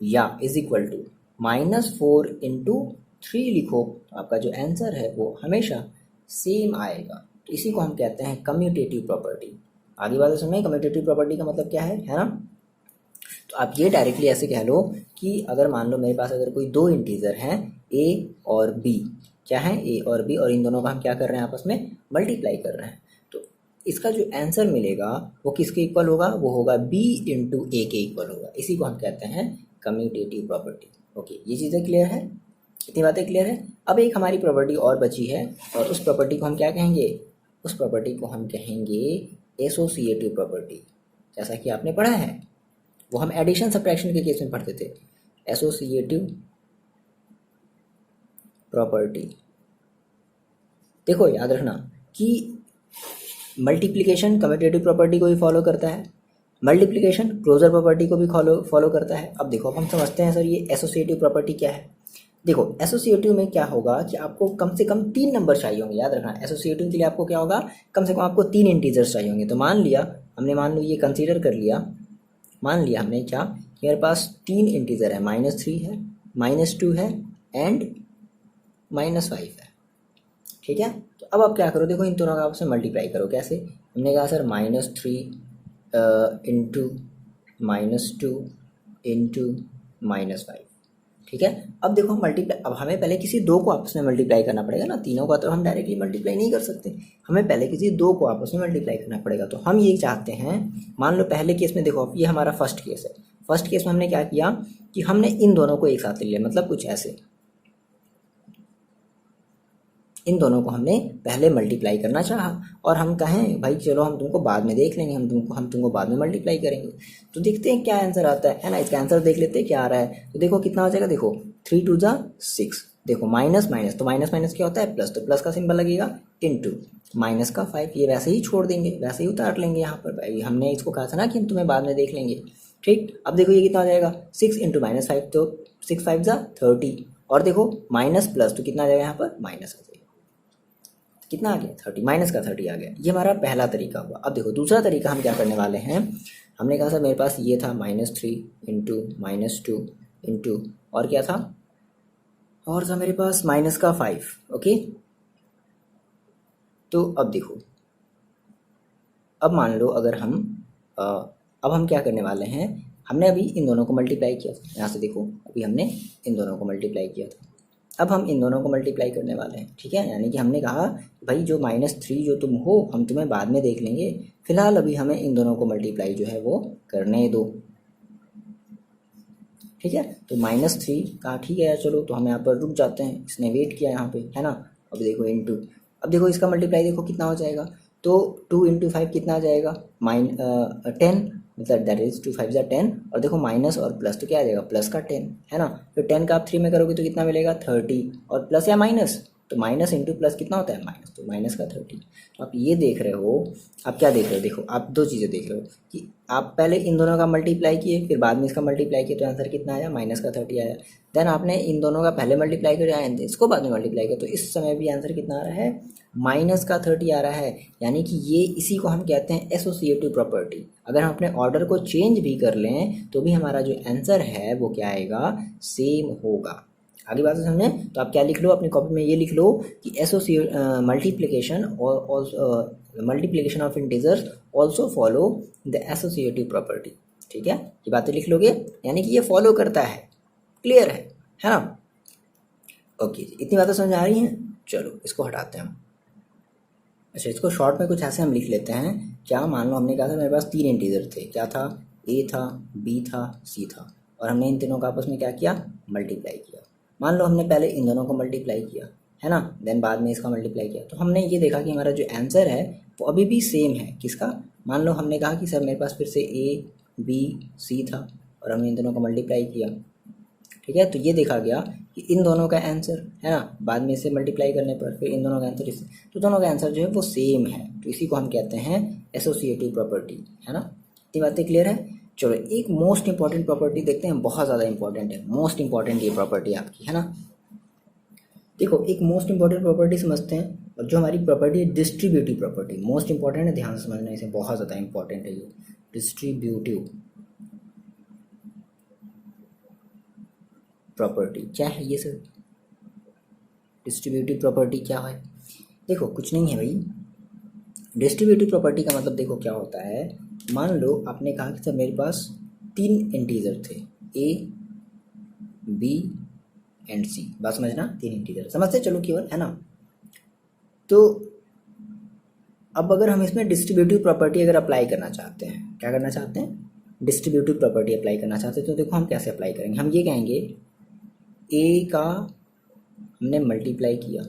या इज इक्वल टू -4 इंटू 3 लिखो, तो आपका जो आंसर है वो हमेशा सेम आएगा। तो इसी को हम कहते हैं कम्यूटेटिव प्रॉपर्टी। आगे बात समझे, कम्यूटेटिव प्रॉपर्टी का मतलब क्या है ना। तो आप ये डायरेक्टली ऐसे कह लो कि अगर मान लो मेरे पास अगर कोई दो इंटीजर हैं a और b, क्या है, a और b, और इन दोनों का हम क्या कर रहे हैं, आपस में मल्टीप्लाई कर रहे हैं, तो इसका जो आंसर मिलेगा वो किसके इक्वल होगा, वो होगा b इंटू ए के इक्वल होगा। इसी को हम कहते हैं कम्यूटेटिव प्रॉपर्टी। ओके, ये चीज़ें क्लियर है, इतनी बातें क्लियर है। अब एक हमारी प्रॉपर्टी और बची है, और उस प्रॉपर्टी को हम क्या कहेंगे, उस प्रॉपर्टी को हम कहेंगे एसोसिएटिव प्रॉपर्टी। जैसा कि आपने पढ़ा है, वो हम एडिशन सब्ट्रैक्शन के केस में पढ़ते थे, एसोसिएटिव प्रॉपर्टी। देखो याद रखना कि मल्टीप्लिकेशन कम्यूटेटिव प्रॉपर्टी को भी फॉलो करता है, मल्टीप्लिकेशन क्लोजर प्रॉपर्टी को भी फॉलो करता है। अब देखो, अब हम समझते हैं सर ये एसोसिएटिव प्रॉपर्टी क्या है। देखो एसोसिएटिव में क्या होगा कि आपको कम से कम 3 नंबर चाहिए होंगे। याद रखना, एसोसिएटिव के लिए आपको क्या होगा, कम से कम आपको 3 इंटीजर्स चाहिए होंगे। तो मान लो ये कंसीडर कर लिया, मान लिया हमने क्या कि मेरे पास 3 इंटीजर है, -3 है, -2 है एंड -5 है। ठीक है, तो अब आप क्या करो, देखो इन दोनों का आपस में मल्टीप्लाई करो। कैसे? हमने कहा सर -3 इंटू -2 इंटू -5। ठीक है, अब देखो मल्टीप्लाई, अब हमें पहले किसी दो को आपस में मल्टीप्लाई करना पड़ेगा ना, तीनों का तो हम डायरेक्टली मल्टीप्लाई नहीं कर सकते, हमें पहले किसी दो को आपस में मल्टीप्लाई करना पड़ेगा। तो हम ये चाहते हैं, मान लो पहले केस में देखो, ये हमारा फर्स्ट केस है। फर्स्ट केस में हमने क्या किया कि हमने इन दोनों को एक साथ ले लिया, मतलब कुछ ऐसे, इन दोनों को हमने पहले मल्टीप्लाई करना चाहा, और हम कहें भाई चलो हम तुमको बाद में देख लेंगे, हम तुमको बाद में मल्टीप्लाई करेंगे। तो देखते हैं क्या आंसर आता है ना, इसका आंसर देख लेते हैं क्या आ रहा है। तो देखो कितना हो जाएगा, देखो 3 2 जा 6, देखो माइनस माइनस, तो माइनस माइनस क्या होता है प्लस, तो प्लस का सिंबल लगेगा, इंटू माइनस का 5, ये वैसे ही छोड़ देंगे, वैसे ही उतार लेंगे यहाँ पर। भाई हमने इसको कहा था ना कि हम तुम्हें बाद में देख लेंगे। ठीक, अब देखो ये कितना हो जाएगा, 6 इंटू -5, तो 6 5 जा 30, और देखो माइनस प्लस तो कितना आ जाएगा यहाँ पर, माइनस आ जाएगा, कितना आ गया 30, माइनस का 30 आ गया। ये हमारा पहला तरीका हुआ। अब देखो दूसरा तरीका हम क्या करने वाले हैं, हमने कहा सर मेरे पास ये था -3 इंटू -2 इंटू, और क्या था, और था मेरे पास माइनस का 5। ओके, तो अब देखो, अब मान लो अगर हम अब हम क्या करने वाले हैं, हमने अभी इन दोनों को मल्टीप्लाई किया था, यहाँ से देखो अभी हमने इन दोनों को मल्टीप्लाई किया था, अब हम इन दोनों को मल्टीप्लाई करने वाले हैं। ठीक है, यानी कि हमने कहा भाई जो -3 जो तुम हो हम तुम्हें बाद में देख लेंगे, फिलहाल अभी हमें इन दोनों को मल्टीप्लाई जो है वो करने दो। ठीक है, तो -3 कहा ठीक है चलो, तो हम यहाँ पर रुक जाते हैं, इसने वेट किया यहाँ पे, है ना। अब देखो इंटू, अब देखो इसका मल्टीप्लाई देखो कितना हो जाएगा, तो 2 इंटू 5 कितना आ जाएगा, 10, मतलब दैट इज 2 5 जा 10, और देखो माइनस और प्लस तो क्या आ जाएगा, प्लस का 10, है ना। तो 10 का आप 3 में करोगे तो कितना मिलेगा 30, और प्लस या माइनस, तो माइनस इंटू प्लस कितना होता है माइनस, तो माइनस का 30। तो आप ये देख रहे हो, आप क्या देख रहे हो, देखो आप दो चीज़ें देख रहे हो कि आप पहले इन दोनों का मल्टीप्लाई किए, फिर बाद में इसका मल्टीप्लाई किया, तो आंसर कितना आया, माइनस का 30 आया। देन आपने इन दोनों का पहले मल्टीप्लाई किया, इसको बाद में मल्टीप्लाई किया, तो इस समय भी आंसर कितना आ रहा है, माइनस का 30 आ रहा है। यानी कि ये इसी को हम कहते हैं एसोसिएटिव प्रॉपर्टी। अगर हम अपने ऑर्डर को चेंज भी कर लें तो भी हमारा जो आंसर है वो क्या आएगा, सेम होगा। आगे बात समझे, तो आप क्या लिख लो अपनी कॉपी में, ये लिख लो कि multiplication multiplication of integers also follow the associative property. ठीक है, ये बातें लिख लोगे, यानी कि ये फॉलो करता है, क्लियर है ना। ओके, इतनी बातें समझ आ रही हैं, चलो इसको हटाते हैं हम। अच्छा, इसको शॉर्ट में कुछ ऐसे हम लिख लेते हैं, क्या मान लो हमने कहा था मेरे पास 3 इंटीजर थे, क्या था, ए था, बी था, सी था, और हमने इन तीनों का आपस में क्या किया, मल्टीप्लाई किया। मान लो हमने पहले इन दोनों को मल्टीप्लाई किया, है ना, देन बाद में इसका मल्टीप्लाई किया, तो हमने ये देखा कि हमारा जो आंसर है वो अभी भी सेम है। किसका, मान लो हमने कहा कि सर मेरे पास फिर से ए बी सी था, और हमने इन दोनों को मल्टीप्लाई किया। ठीक है, तो ये देखा गया कि इन दोनों का आंसर, है ना, बाद में इसे मल्टीप्लाई करने पर फिर इन दोनों का आंसर इससे, तो दोनों का आंसर जो है वो सेम है। तो इसी को हम कहते हैं एसोसिएटिव प्रॉपर्टी, है ना। ये बातें क्लियर है। चलो एक मोस्ट इंपॉर्टेंट प्रॉपर्टी देखते हैं, बहुत ज़्यादा इंपॉर्टेंट है, मोस्ट इंपॉर्टेंट ये प्रॉपर्टी आपकी, है ना। देखो एक मोस्ट इंपॉर्टेंट प्रॉपर्टी समझते हैं, और जो हमारी प्रॉपर्टी है डिस्ट्रीब्यूटिव प्रॉपर्टी, मोस्ट इंपॉर्टेंट है, ध्यान से समझना, इसे बहुत ज़्यादा इंपॉर्टेंट है ये डिस्ट्रीब्यूटिव प्रॉपर्टी। क्या है ये सर, डिस्ट्रीब्यूटिव प्रॉपर्टी क्या है, देखो कुछ नहीं है भाई। डिस्ट्रीब्यूटिव प्रॉपर्टी का मतलब देखो क्या होता है, मान लो आपने कहा कि सर मेरे पास 3 इंटीजर थे, ए बी एंड सी, बात समझना, 3 इंटीजर समझते चलो केवल, है ना। तो अब अगर हम इसमें डिस्ट्रीब्यूटिव प्रॉपर्टी अगर अप्लाई करना चाहते हैं, क्या करना चाहते हैं, डिस्ट्रीब्यूटिव प्रॉपर्टी अप्लाई करना चाहते हैं, तो देखो हम कैसे अप्लाई करेंगे, हम ये कहेंगे ए का हमने मल्टीप्लाई किया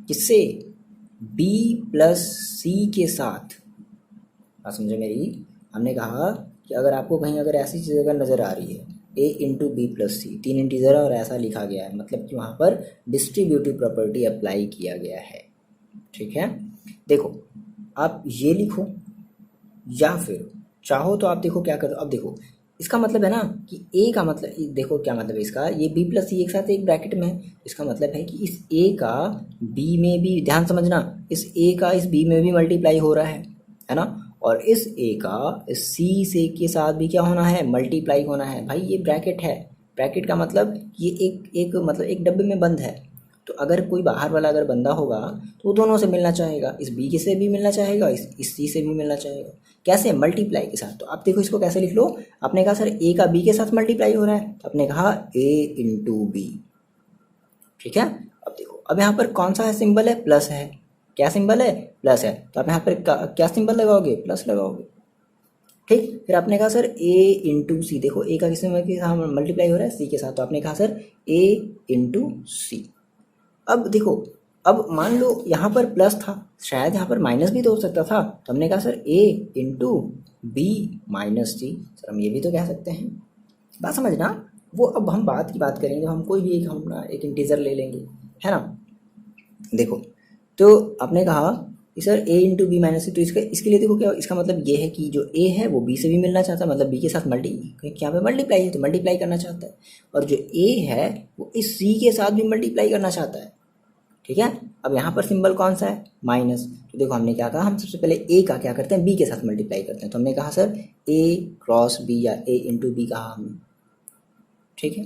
किससे, बी प्लस सी के साथ। बात समझो मेरी, हमने कहा कि अगर आपको कहीं अगर ऐसी चीज़ अगर नज़र आ रही है ए इंटू बी प्लस सी, 3 इंटीजर है और ऐसा लिखा गया है, मतलब कि वहाँ पर डिस्ट्रीब्यूटिव प्रॉपर्टी अप्लाई किया गया है। ठीक है, देखो आप ये लिखो, या फिर चाहो तो आप देखो क्या करो, अब देखो इसका मतलब है ना कि ए का मतलब, देखो क्या मतलब है इसका, ये बी प्लस सी एक साथ एक ब्रैकेट में है, इसका मतलब है कि इस ए का बी में भी, ध्यान समझना, इस ए का इस बी में भी मल्टीप्लाई हो रहा है ना, और इस ए का इस सी से के साथ भी क्या होना है, मल्टीप्लाई होना है। भाई ये ब्रैकेट है, ब्रैकेट का मतलब ये एक मतलब एक डब्बे में बंद है, तो अगर कोई बाहर वाला अगर बंदा होगा तो वो दोनों से मिलना चाहेगा, इस बी के से भी मिलना चाहेगा, इस सी से भी मिलना चाहेगा। कैसे? मल्टीप्लाई के साथ। तो आप देखो इसको कैसे लिख लो, आपने कहा सर ए का बी के साथ मल्टीप्लाई हो रहा है, तो आपने कहा ए इंटू बी। ठीक है, अब देखो अब यहाँ पर कौन सा है सिंबल है? प्लस है। क्या सिंबल है? प्लस है। तो आप यहाँ पर क्या सिंबल लगाओगे? प्लस लगाओगे। ठीक, फिर आपने कहा सर ए इंटू सी, देखो ए का किस के साथ मल्टीप्लाई हो रहा है? सी के साथ, तो आपने कहा सर ए इंटू सी। अब देखो, अब मान लो यहाँ पर प्लस था, शायद यहाँ पर माइनस भी तो हो सकता था, तो हमने कहा सर ए इंटू बी माइनस सी। सर हम ये भी तो कह सकते हैं। बात समझना, वो अब हम बात की बात करेंगे, हम कोई भी एक इंटीजर ले लेंगे, है ना। देखो, तो आपने कहा कि सर ए इंटू बी माइनस सी, तो इसके लिए देखो क्या, इसका मतलब ये है कि जो ए है वो बी से भी मिलना चाहता है, मतलब बी के साथ यहाँ पे मल्टीप्लाई है तो मल्टीप्लाई करना चाहता है, और जो ए है वो इस सी के साथ भी मल्टीप्लाई करना चाहता है। ठीक है, अब यहाँ पर सिंबल कौन सा है? माइनस। तो देखो हमने क्या कहा, हम सबसे पहले ए का क्या करते हैं? बी के साथ मल्टीप्लाई करते हैं, तो हमने कहा सर ए क्रॉस बी या ए इंटू बी कहा हमने। ठीक है,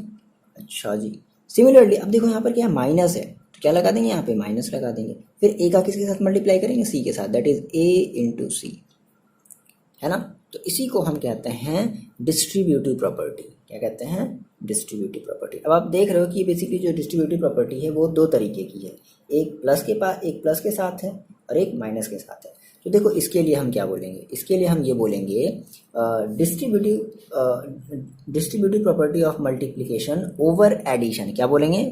अच्छा जी। सिमिलरली अब देखो यहाँ पर क्या है? माइनस है, तो क्या लगा देंगे? यहाँ पे माइनस लगा देंगे। फिर ए का किसके साथ मल्टीप्लाई करेंगे? सी के साथ, दैट इज ए इंटू सी, है ना। तो इसी को हम कहते हैं डिस्ट्रीब्यूटिव प्रॉपर्टी। क्या कहते हैं? Distributive property. अब आप देख रहे हो कि बेसिकली जो डिस्ट्रीब्यूटिव प्रॉपर्टी है वो दो तरीके की है, एक प्लस के साथ है और एक माइनस के साथ है। तो देखो इसके लिए हम क्या बोलेंगे? इसके लिए हम ये बोलेंगे distributive property of multiplication over addition. क्या बोलेंगे?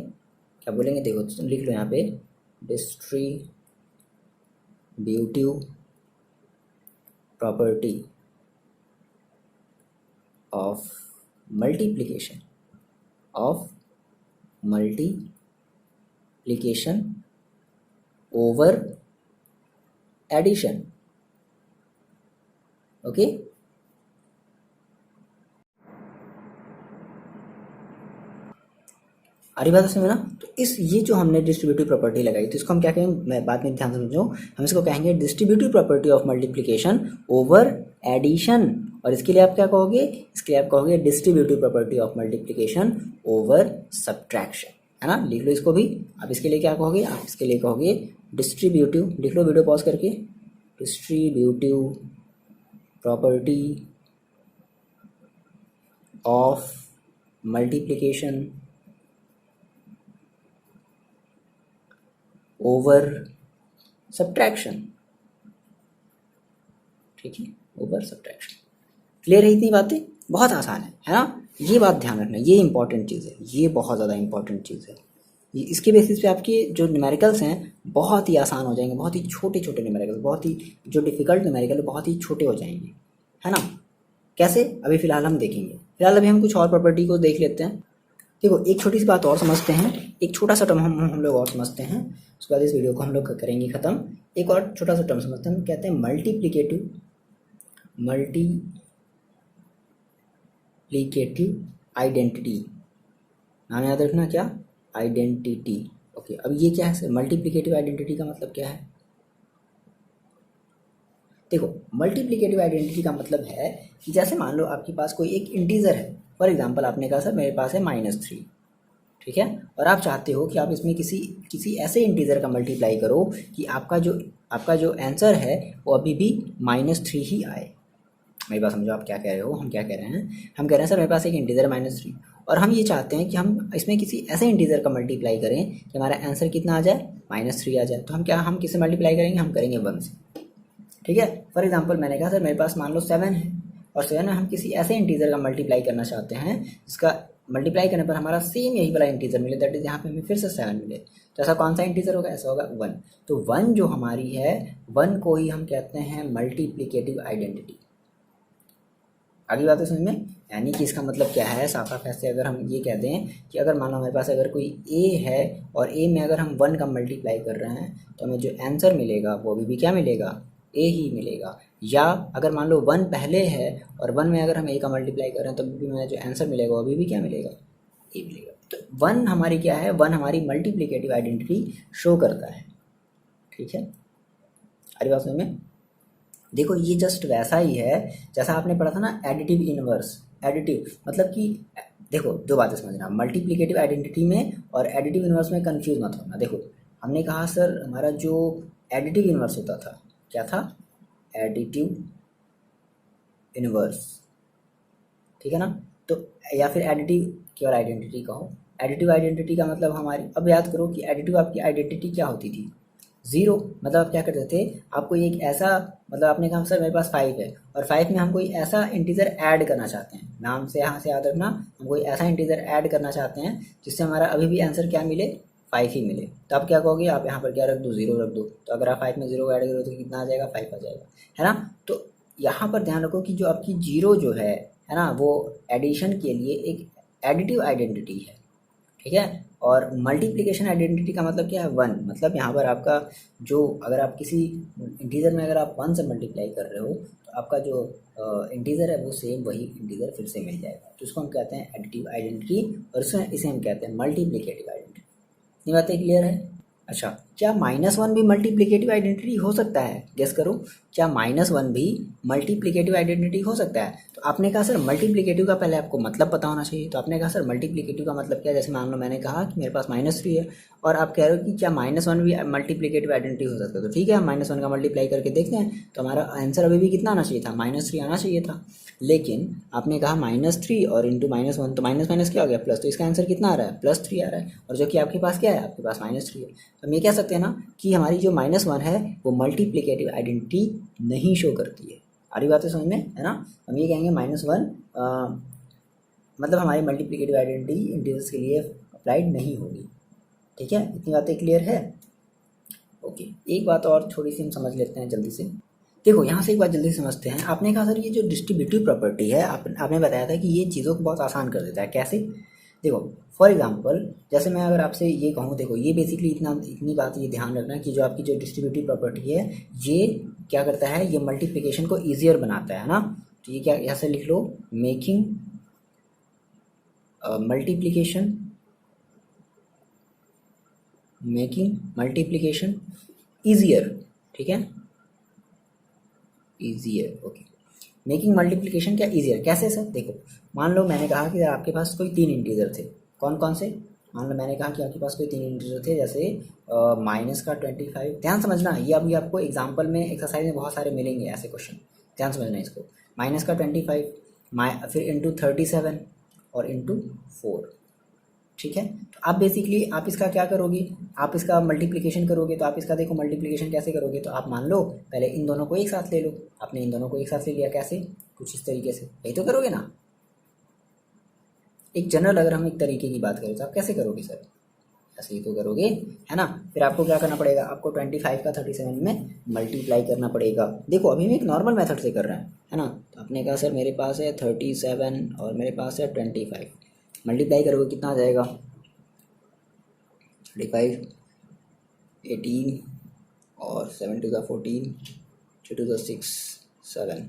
क्या बोलेंगे? देखो तुम लिख लो यहाँ पे, distributive property of multiplication over addition. Okay, अरे बात समझ ना। तो ये जो हमने डिस्ट्रीब्यूटिव प्रॉपर्टी लगाई, तो इसको हम क्या कहेंगे? मैं बात में ध्यान से समझो, हम इसको कहेंगे distributive property of multiplication over addition. और इसके लिए आप क्या कहोगे? इसके लिए आप कहोगे distributive property of multiplication over subtraction, है ना। लिख लो इसको भी। आप इसके लिए क्या कहोगे? आप इसके लिए कहोगे डिस्ट्रीब्यूटिव, लिख लो वीडियो पॉज करके, distributive property of multiplication over subtraction. ठीक है, ओवर सब्ट्रैक्शन। क्लियर है इतनी बातें? बहुत आसान है ना। ये बात ध्यान रखना, ये इंपॉर्टेंट चीज़ है, ये बहुत ज़्यादा इंपॉर्टेंट चीज़ है। इसके बेसिस पे आपके जो न्यूमेरिकल्स हैं बहुत ही आसान हो जाएंगे, बहुत ही छोटे छोटे न्यूमेरिकल्स, बहुत ही जो डिफ़िकल्ट न्यूमेरिकल बहुत ही छोटे हो जाएंगे, है ना। कैसे? अभी फ़िलहाल हम देखेंगे। फिलहाल अभी हम कुछ और प्रॉपर्टी को देख लेते हैं। देखो एक छोटी सी बात और समझते हैं, एक छोटा सा टर्म हम लोग और समझते हैं, उसके बाद इस वीडियो को हम लोग करेंगे ख़त्म। एक और छोटा सा टर्म समझते हैं, हम कहते हैं मल्टीप्लिकेटिव आइडेंटिटी। नाम याद रखना, क्या? आइडेंटिटी। ओके, अब ये क्या है सर? मल्टीप्लिकेटिव आइडेंटिटी का मतलब क्या है? देखो मल्टीप्लिकेटिव आइडेंटिटी का मतलब है कि जैसे मान लो आपके पास कोई एक इंटीजर है, फॉर एग्जांपल आपने कहा सर मेरे पास है -3, ठीक है, और आप चाहते हो कि आप इसमें किसी ऐसे इंटीजर का मल्टीप्लाई करो कि आपका जो आंसर है वो अभी भी -3 ही आए। मेरी बात समझो, आप क्या कह रहे हो, हम क्या कह रहे हैं? हम कह रहे हैं सर मेरे पास एक इंटीजर है -3 और हम ये चाहते हैं कि हम इसमें किसी ऐसे इंटीजर का मल्टीप्लाई करें कि हमारा आंसर कितना आ जाए? -3 आ जाए। तो हम किससे मल्टीप्लाई करेंगे? हम करेंगे 1 से। ठीक है, फॉर एग्जांपल मैंने कहा सर मेरे पास मान लो 7 है और 7 में हम किसी ऐसे इंटीजर का मल्टीप्लाई करना चाहते हैं जिसका मल्टीप्लाई करने पर हमारा सेम यही वाला इंटीजर मिले, दैट इज यहाँ पे हमें फिर से 7 मिले। तो ऐसा कौन सा इंटीजर होगा? ऐसा होगा 1। तो 1 जो हमारी है, 1 को ही हम कहते हैं मल्टीप्लिकेटिव आइडेंटिटी। अगली बात है समझ में? यानी कि इसका मतलब क्या है? साफ साफ ऐसे अगर हम ये कह दें कि अगर मान लो हमारे पास अगर कोई ए है और ए में अगर हम 1 का मल्टीप्लाई कर रहे हैं तो हमें जो आंसर मिलेगा वो अभी भी क्या मिलेगा? ए ही मिलेगा। या अगर मान लो 1 पहले है और 1 में अगर हम ए का मल्टीप्लाई कर रहे हैं तो भी हमें जो आंसर मिलेगा वो अभी भी क्या मिलेगा? ए मिलेगा। तो 1 हमारी क्या है? 1 हमारी मल्टीप्लिकेटिव आइडेंटिटी शो करता है। ठीक है, अरे बात समझ में? देखो ये जस्ट वैसा ही है जैसा आपने पढ़ा था ना एडिटिव इनवर्स। एडिटिव मतलब कि देखो दो बातें समझना, मल्टीप्लिकेटिव आइडेंटिटी में और एडिटिव इनवर्स में कंफ्यूज मत होना। देखो हमने कहा सर हमारा जो एडिटिव इनवर्स होता था क्या था, एडिटिव इनवर्स, ठीक है ना। तो या फिर एडिटिव केवल आइडेंटिटी कहो, एडिटिव आइडेंटिटी का मतलब हमारी, अब याद करो कि एडिटिव आपकी आइडेंटिटी क्या होती थी, ज़ीरो। मतलब आप क्या करते थे, आपको एक ऐसा, मतलब आपने कहा सर मेरे पास 5 है और 5 में हम कोई ऐसा इंटीजर ऐड करना चाहते हैं, नाम से यहाँ से याद रखना, हम कोई ऐसा इंटीजर ऐड करना चाहते हैं जिससे हमारा अभी भी आंसर क्या मिले, 5 ही मिले। तो आप क्या कहोगे, आप यहाँ पर क्या रख दो, 0 रख दो। तो अगर आप 5 में 0 ऐड करो तो कितना आ जाएगा, 5 आ जाएगा, है ना। तो यहाँ पर ध्यान रखो कि जो आपकी जीरो जो है ना, वो एडिशन के लिए एक एडिटिव आइडेंटिटी है, ठीक है। और मल्टीप्लिकेशन आइडेंटिटी का मतलब क्या है, 1। मतलब यहाँ पर आपका जो, अगर आप किसी इंटीजर में अगर आप 1 से मल्टीप्लाई कर रहे हो तो आपका जो इंटीजर है वो सेम वही इंटीजर फिर से मिल जाएगा। तो इसको हम कहते हैं एडिटिव आइडेंटिटी और इसे हम कहते हैं मल्टीप्लिकेटिव आइडेंटिटी। ये बातें क्लियर है। अच्छा, क्या -1 भी मल्टीप्लिकेटिव आइडेंटिटी हो सकता है, गेस करो, क्या -1 भी मल्टीप्लिकेटिव आइडेंटिटी हो सकता है। तो आपने कहा सर मल्टीप्लिकेटिव का पहले आपको मतलब पता होना चाहिए। तो आपने कहा सर मल्टीप्लिकेटिव का मतलब क्या है, जैसे मान लो मैंने कहा कि मेरे पास -3 है और आप कह रहे हो कि क्या -1 भी मल्टीप्लिकेटिव आइडेंटिटी हो सकता है। तो ठीक है, हम -1 का मल्टीप्लाई करके देखते हैं। तो हमारा आंसर अभी भी कितना आना चाहिए था, -3 आना चाहिए था। लेकिन आपने कहा -3 और इंटू -1, तो माइनस माइनस क्या हो गया, प्लस। तो इसका आंसर कितना आ रहा है, +3 आ रहा है। और जो कि आपके पास क्या है, आपके पास -3 है। तो हम ये कह सकते हैं ना कि हमारी जो -1 है वो मल्टीप्लिकेटिव आइडेंटिटी नहीं शो करती है। आ रही बातें समझ में, है ना। हम ये कहेंगे -1 मतलब हमारी मल्टीप्लिकेटिव आइडेंटिटी इंटीजर्स के लिए अप्लाइड नहीं होगी। ठीक है, इतनी बातें क्लियर है। ओके, एक बात और थोड़ी सी हम समझ लेते हैं जल्दी से। देखो यहाँ से एक बात जल्दी समझते हैं। आपने कहा सर ये जो डिस्ट्रीब्यूटिव प्रॉपर्टी है, आपने बताया था कि ये चीज़ों को बहुत आसान कर देता है। कैसे, देखो फॉर एग्जांपल जैसे मैं अगर आपसे ये कहूँ, देखो ये बेसिकली इतनी बात ये ध्यान रखना कि जो आपकी जो डिस्ट्रीब्यूटिव प्रॉपर्टी है ये क्या करता है, ये मल्टीप्लिकेशन को ईजियर बनाता है ना। तो ये क्या, यहाँ से लिख लो, मेकिंग मल्टीप्लिकेशन ईजियर, ठीक है, ईजियर। ओके, मेकिंग मल्टीप्लिकेशन क्या ईजियर, कैसे सर। देखो मान लो मैंने कहा कि आपके पास कोई 3 इंटीजर थे, कौन कौन से, मान लो मैंने कहा कि आपके पास कोई 3 इंटीजर थे, जैसे माइनस का 25। ध्यान समझना, ये अभी आपको एग्जाम्पल में एक्सरसाइज में बहुत सारे मिलेंगे ऐसे क्वेश्चन, ध्यान समझना इसको। माइनस का 25 फिर इंटू 37 और इंटू 4, ठीक है। तो आप बेसिकली आप इसका क्या करोगे, आप इसका मल्टीप्लिकेशन करोगे। तो आप इसका देखो मल्टीप्लिकेशन कैसे करोगे, तो आप मान लो पहले इन दोनों को एक साथ ले लो। आपने इन दोनों को एक साथ ले लिया, कैसे, कुछ इस तरीके से, यही तो करोगे ना। एक जनरल अगर हम एक तरीके की बात करें तो आप कैसे करोगे सर, ऐसे ही तो करोगे, है ना। फिर आपको क्या करना पड़ेगा, आपको 25 का 37 में मल्टीप्लाई करना पड़ेगा। देखो अभी हम एक नॉर्मल मेथड से कर रहे हैं, है ना। तो आपने कहा सर मेरे पास है 37 और मेरे पास है 25, मल्टीप्लाई करोगे कितना आ जाएगा, 35, 18 और 7 टू द 14, 2 टू द 6, 7,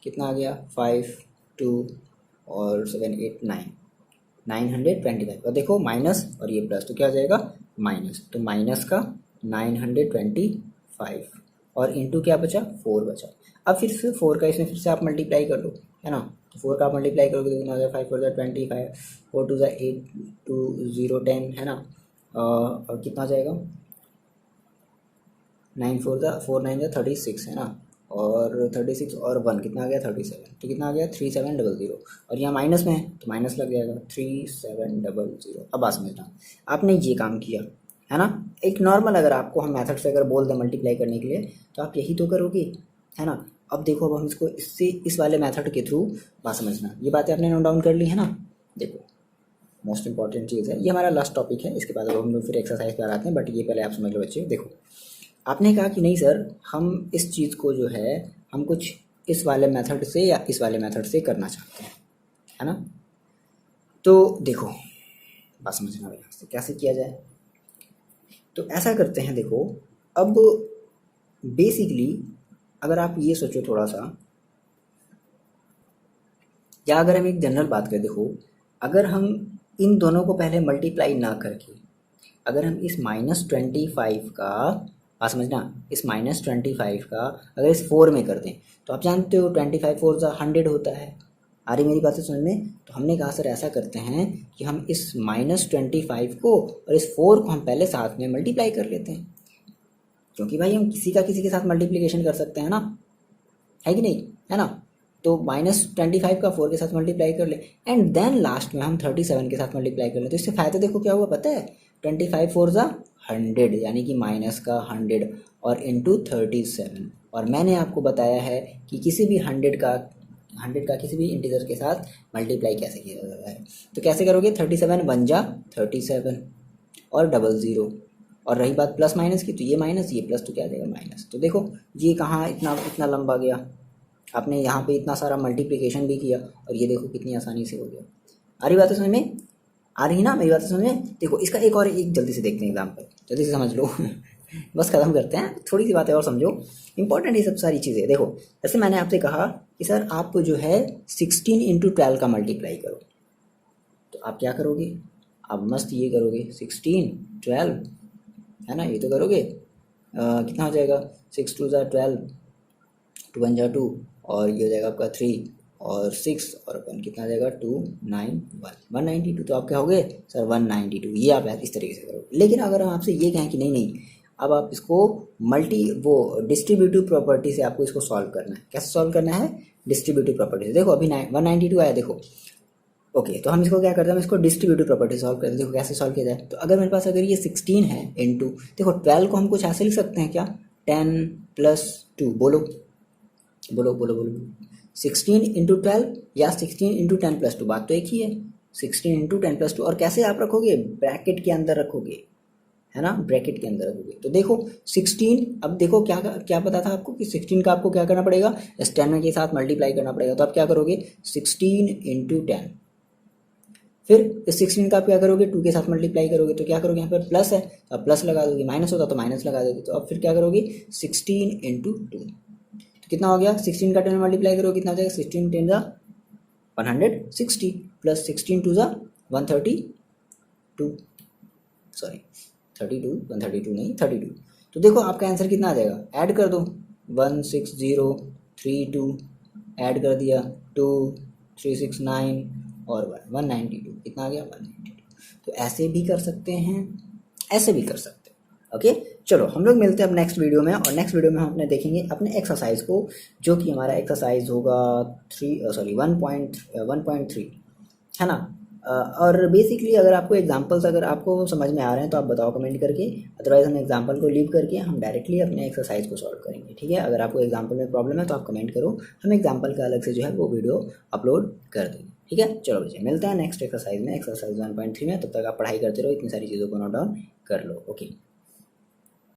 कितना आ गया, 5, 2 और 7, 8, 9, 925। और देखो माइनस और ये प्लस, तो क्या आ जाएगा, माइनस। तो माइनस का 925 और इंटू क्या बचा, 4 बचा। अब फिर से 4 का इसमें फिर से आप मल्टीप्लाई कर लो, है ना। तो 4 का आप मल्टीप्लाई करोगे तो कितना आ जाएगा, 5 4 25, 4 2 8, 2 0 10, है ना। और कितना आ जाएगा, 9 4 9 36, है ना। और 36 और 1 कितना आ गया, 37। तो कितना आ गया, 3700। और यहाँ माइनस में है तो माइनस लग जाएगा, 3700। अब बात समझना, आपने ये काम किया, है ना। एक नॉर्मल अगर आपको हम मेथड से अगर बोल दें मल्टीप्लाई करने के लिए तो आप यही तो करोगे, है ना। अब देखो अब हम इसको इससे इस वाले मेथड के थ्रू बात समझना। ये बातें आपने नोट डाउन कर ली है ना। देखो मोस्ट इंपॉर्टेंट चीज़ है, ये हमारा लास्ट टॉपिक है, इसके बाद अब हम लोग फिर एक्सरसाइज पर आते हैं, बट ये पहले आप समझ लो बच्चे। देखो आपने कहा कि नहीं सर हम इस चीज़ को जो है हम कुछ इस वाले मेथड से या इस वाले मेथड से करना चाहते हैं, है ना। तो देखो बात समझना यहाँ से कैसे किया जाए। तो ऐसा करते हैं, देखो अब बेसिकली अगर आप ये सोचो थोड़ा सा, या अगर हम एक जनरल बात करें, देखो अगर हम इन दोनों को पहले मल्टीप्लाई ना करके अगर हम इस -25 का, बात समझना, इस -25 का अगर इस 4 में कर दें, तो आप जानते हो 25 4 100 होता है, आ रही मेरी बातें समझ में? तो हमने कहा सर ऐसा करते हैं कि हम इस -25 को और इस 4 को हम पहले साथ में मल्टीप्लाई कर लेते हैं, क्योंकि भाई हम किसी का किसी के साथ मल्टीप्लिकेशन कर सकते हैं ना, है कि नहीं, है ना। तो -25 का 4 के साथ मल्टीप्लाई कर ले एंड देन लास्ट में हम 37 के साथ मल्टीप्लाई कर ले। तो इससे फ़ायदा देखो क्या हुआ पता है, 25 4 ज़ा 100 यानी कि माइनस का 100 और इंटू 37। और मैंने आपको बताया है कि किसी भी 100 का किसी भी इंटीजर के साथ मल्टीप्लाई कैसे किया जाता है। तो कैसे करोगे, 37 1 जा 37 और 00, और रही बात प्लस माइनस की, तो ये माइनस ये प्लस, तो क्या आ जाएगा माइनस। तो देखो ये कहाँ इतना इतना लंबा गया, आपने यहाँ पे इतना सारा मल्टीप्लिकेशन भी किया और ये देखो कितनी आसानी से हो गया। आ रही बात है समझ में? आ रही ना मेरी बात समझ में? देखो इसका एक जल्दी से देखते हैं एग्जाम्पल, जल्दी से समझ लो बस खत्म करते हैं, थोड़ी सी बातें और समझो, इंपॉर्टेंट है सब सारी चीज़ें। देखो जैसे मैंने आपसे कहा कि सर आप जो है 16 इंटू 12 का मल्टीप्लाई करो, तो आप क्या करोगे, आप मस्त ये करोगे 16 12, है ना, ये तो करोगे। कितना हो जाएगा, 6 2 ज़ा 12, 2 1 जा 2, और ये हो जाएगा आपका 3 और 6 और अपन कितना आ जाएगा 291 192। तो आप क्या होगे सर 192, ये आप इस तरीके से करोगे। लेकिन अगर हम आपसे ये कहें कि नहीं नहीं, अब आप इसको डिस्ट्रीब्यूटिव प्रॉपर्टी से आपको इसको सॉल्व करना है। कैसे सॉल्व करना है, डिस्ट्रीब्यूटिव प्रॉपर्टी से। देखो अभी 192 आया, देखो ओके, तो हम इसको क्या करते हैं, हम इसको डिस्ट्रीब्यूटिव प्रॉपर्टी सॉल्व करते हैं। देखो कैसे सॉल्व किया जाए, तो अगर मेरे पास अगर ये 16 है इंटू, देखो 12 को हम कुछ ऐसे लिख सकते हैं क्या, 10 + 2, बोलो बोलो बोलो बोलो, 16 इंटू 12 या 16 इंटू 10 + 2, बात तो एक ही है, 16 इंटू 10 + 2। और कैसे आप रखोगे, ब्रैकेट के अंदर रखोगे, है ना, ब्रैकेट के अंदर रखोगे। तो देखो 16, अब देखो क्या क्या पता था आपको कि 16 का आपको क्या करना पड़ेगा, इस 10 के साथ मल्टीप्लाई करना पड़ेगा। तो आप क्या करोगे 16 इंटू 10, फिर इस 16 का आप क्या करोगे 2 के साथ मल्टीप्लाई करोगे, तो क्या करोगे, यहाँ पर प्लस है तो आप प्लस लगा दोगे, माइनस होता तो माइनस लगा दोगे। तो अब फिर क्या करोगे 16 इंटू 2, तो कितना हो गया, 16 का 10 मल्टीप्लाई करोगे कितना हो जाएगा, 16 10 ज़ा 160 प्लस 16 2 ज़ा 132, सॉरी 32 132 नहीं 32। तो देखो आपका आंसर कितना आ जाएगा, ऐड कर दो 16032, ऐड कर दिया 2 369 और 192, कितना आ गया 192। तो ऐसे भी कर सकते हैं, ऐसे भी कर सकते हैं। ओके चलो हम लोग मिलते हैं अब नेक्स्ट वीडियो में, और नेक्स्ट वीडियो में हम अपने देखेंगे अपने एक्सरसाइज को, जो कि हमारा एक्सरसाइज होगा 1.3, है ना। और बेसिकली अगर आपको एग्जांपल्स अगर आपको समझ में आ रहे हैं तो आप बताओ कमेंट करके, अदरवाइज़ हम एग्जांपल को लीव करके हम डायरेक्टली अपने एक्सरसाइज को सॉल्व करेंगे, ठीक है। अगर आपको एग्जांपल में प्रॉब्लम है तो आप कमेंट करो, हम एग्जांपल का अलग से जो है वो वीडियो अपलोड कर देंगे, ठीक है। चलो बच्चे मिलते हैं नेक्स्ट एक्सरसाइज में, एक्सरसाइज 1.3 में। तब तक आप पढ़ाई करते रहो, इतनी सारी चीज़ों को नोट डाउन कर लो। ओके।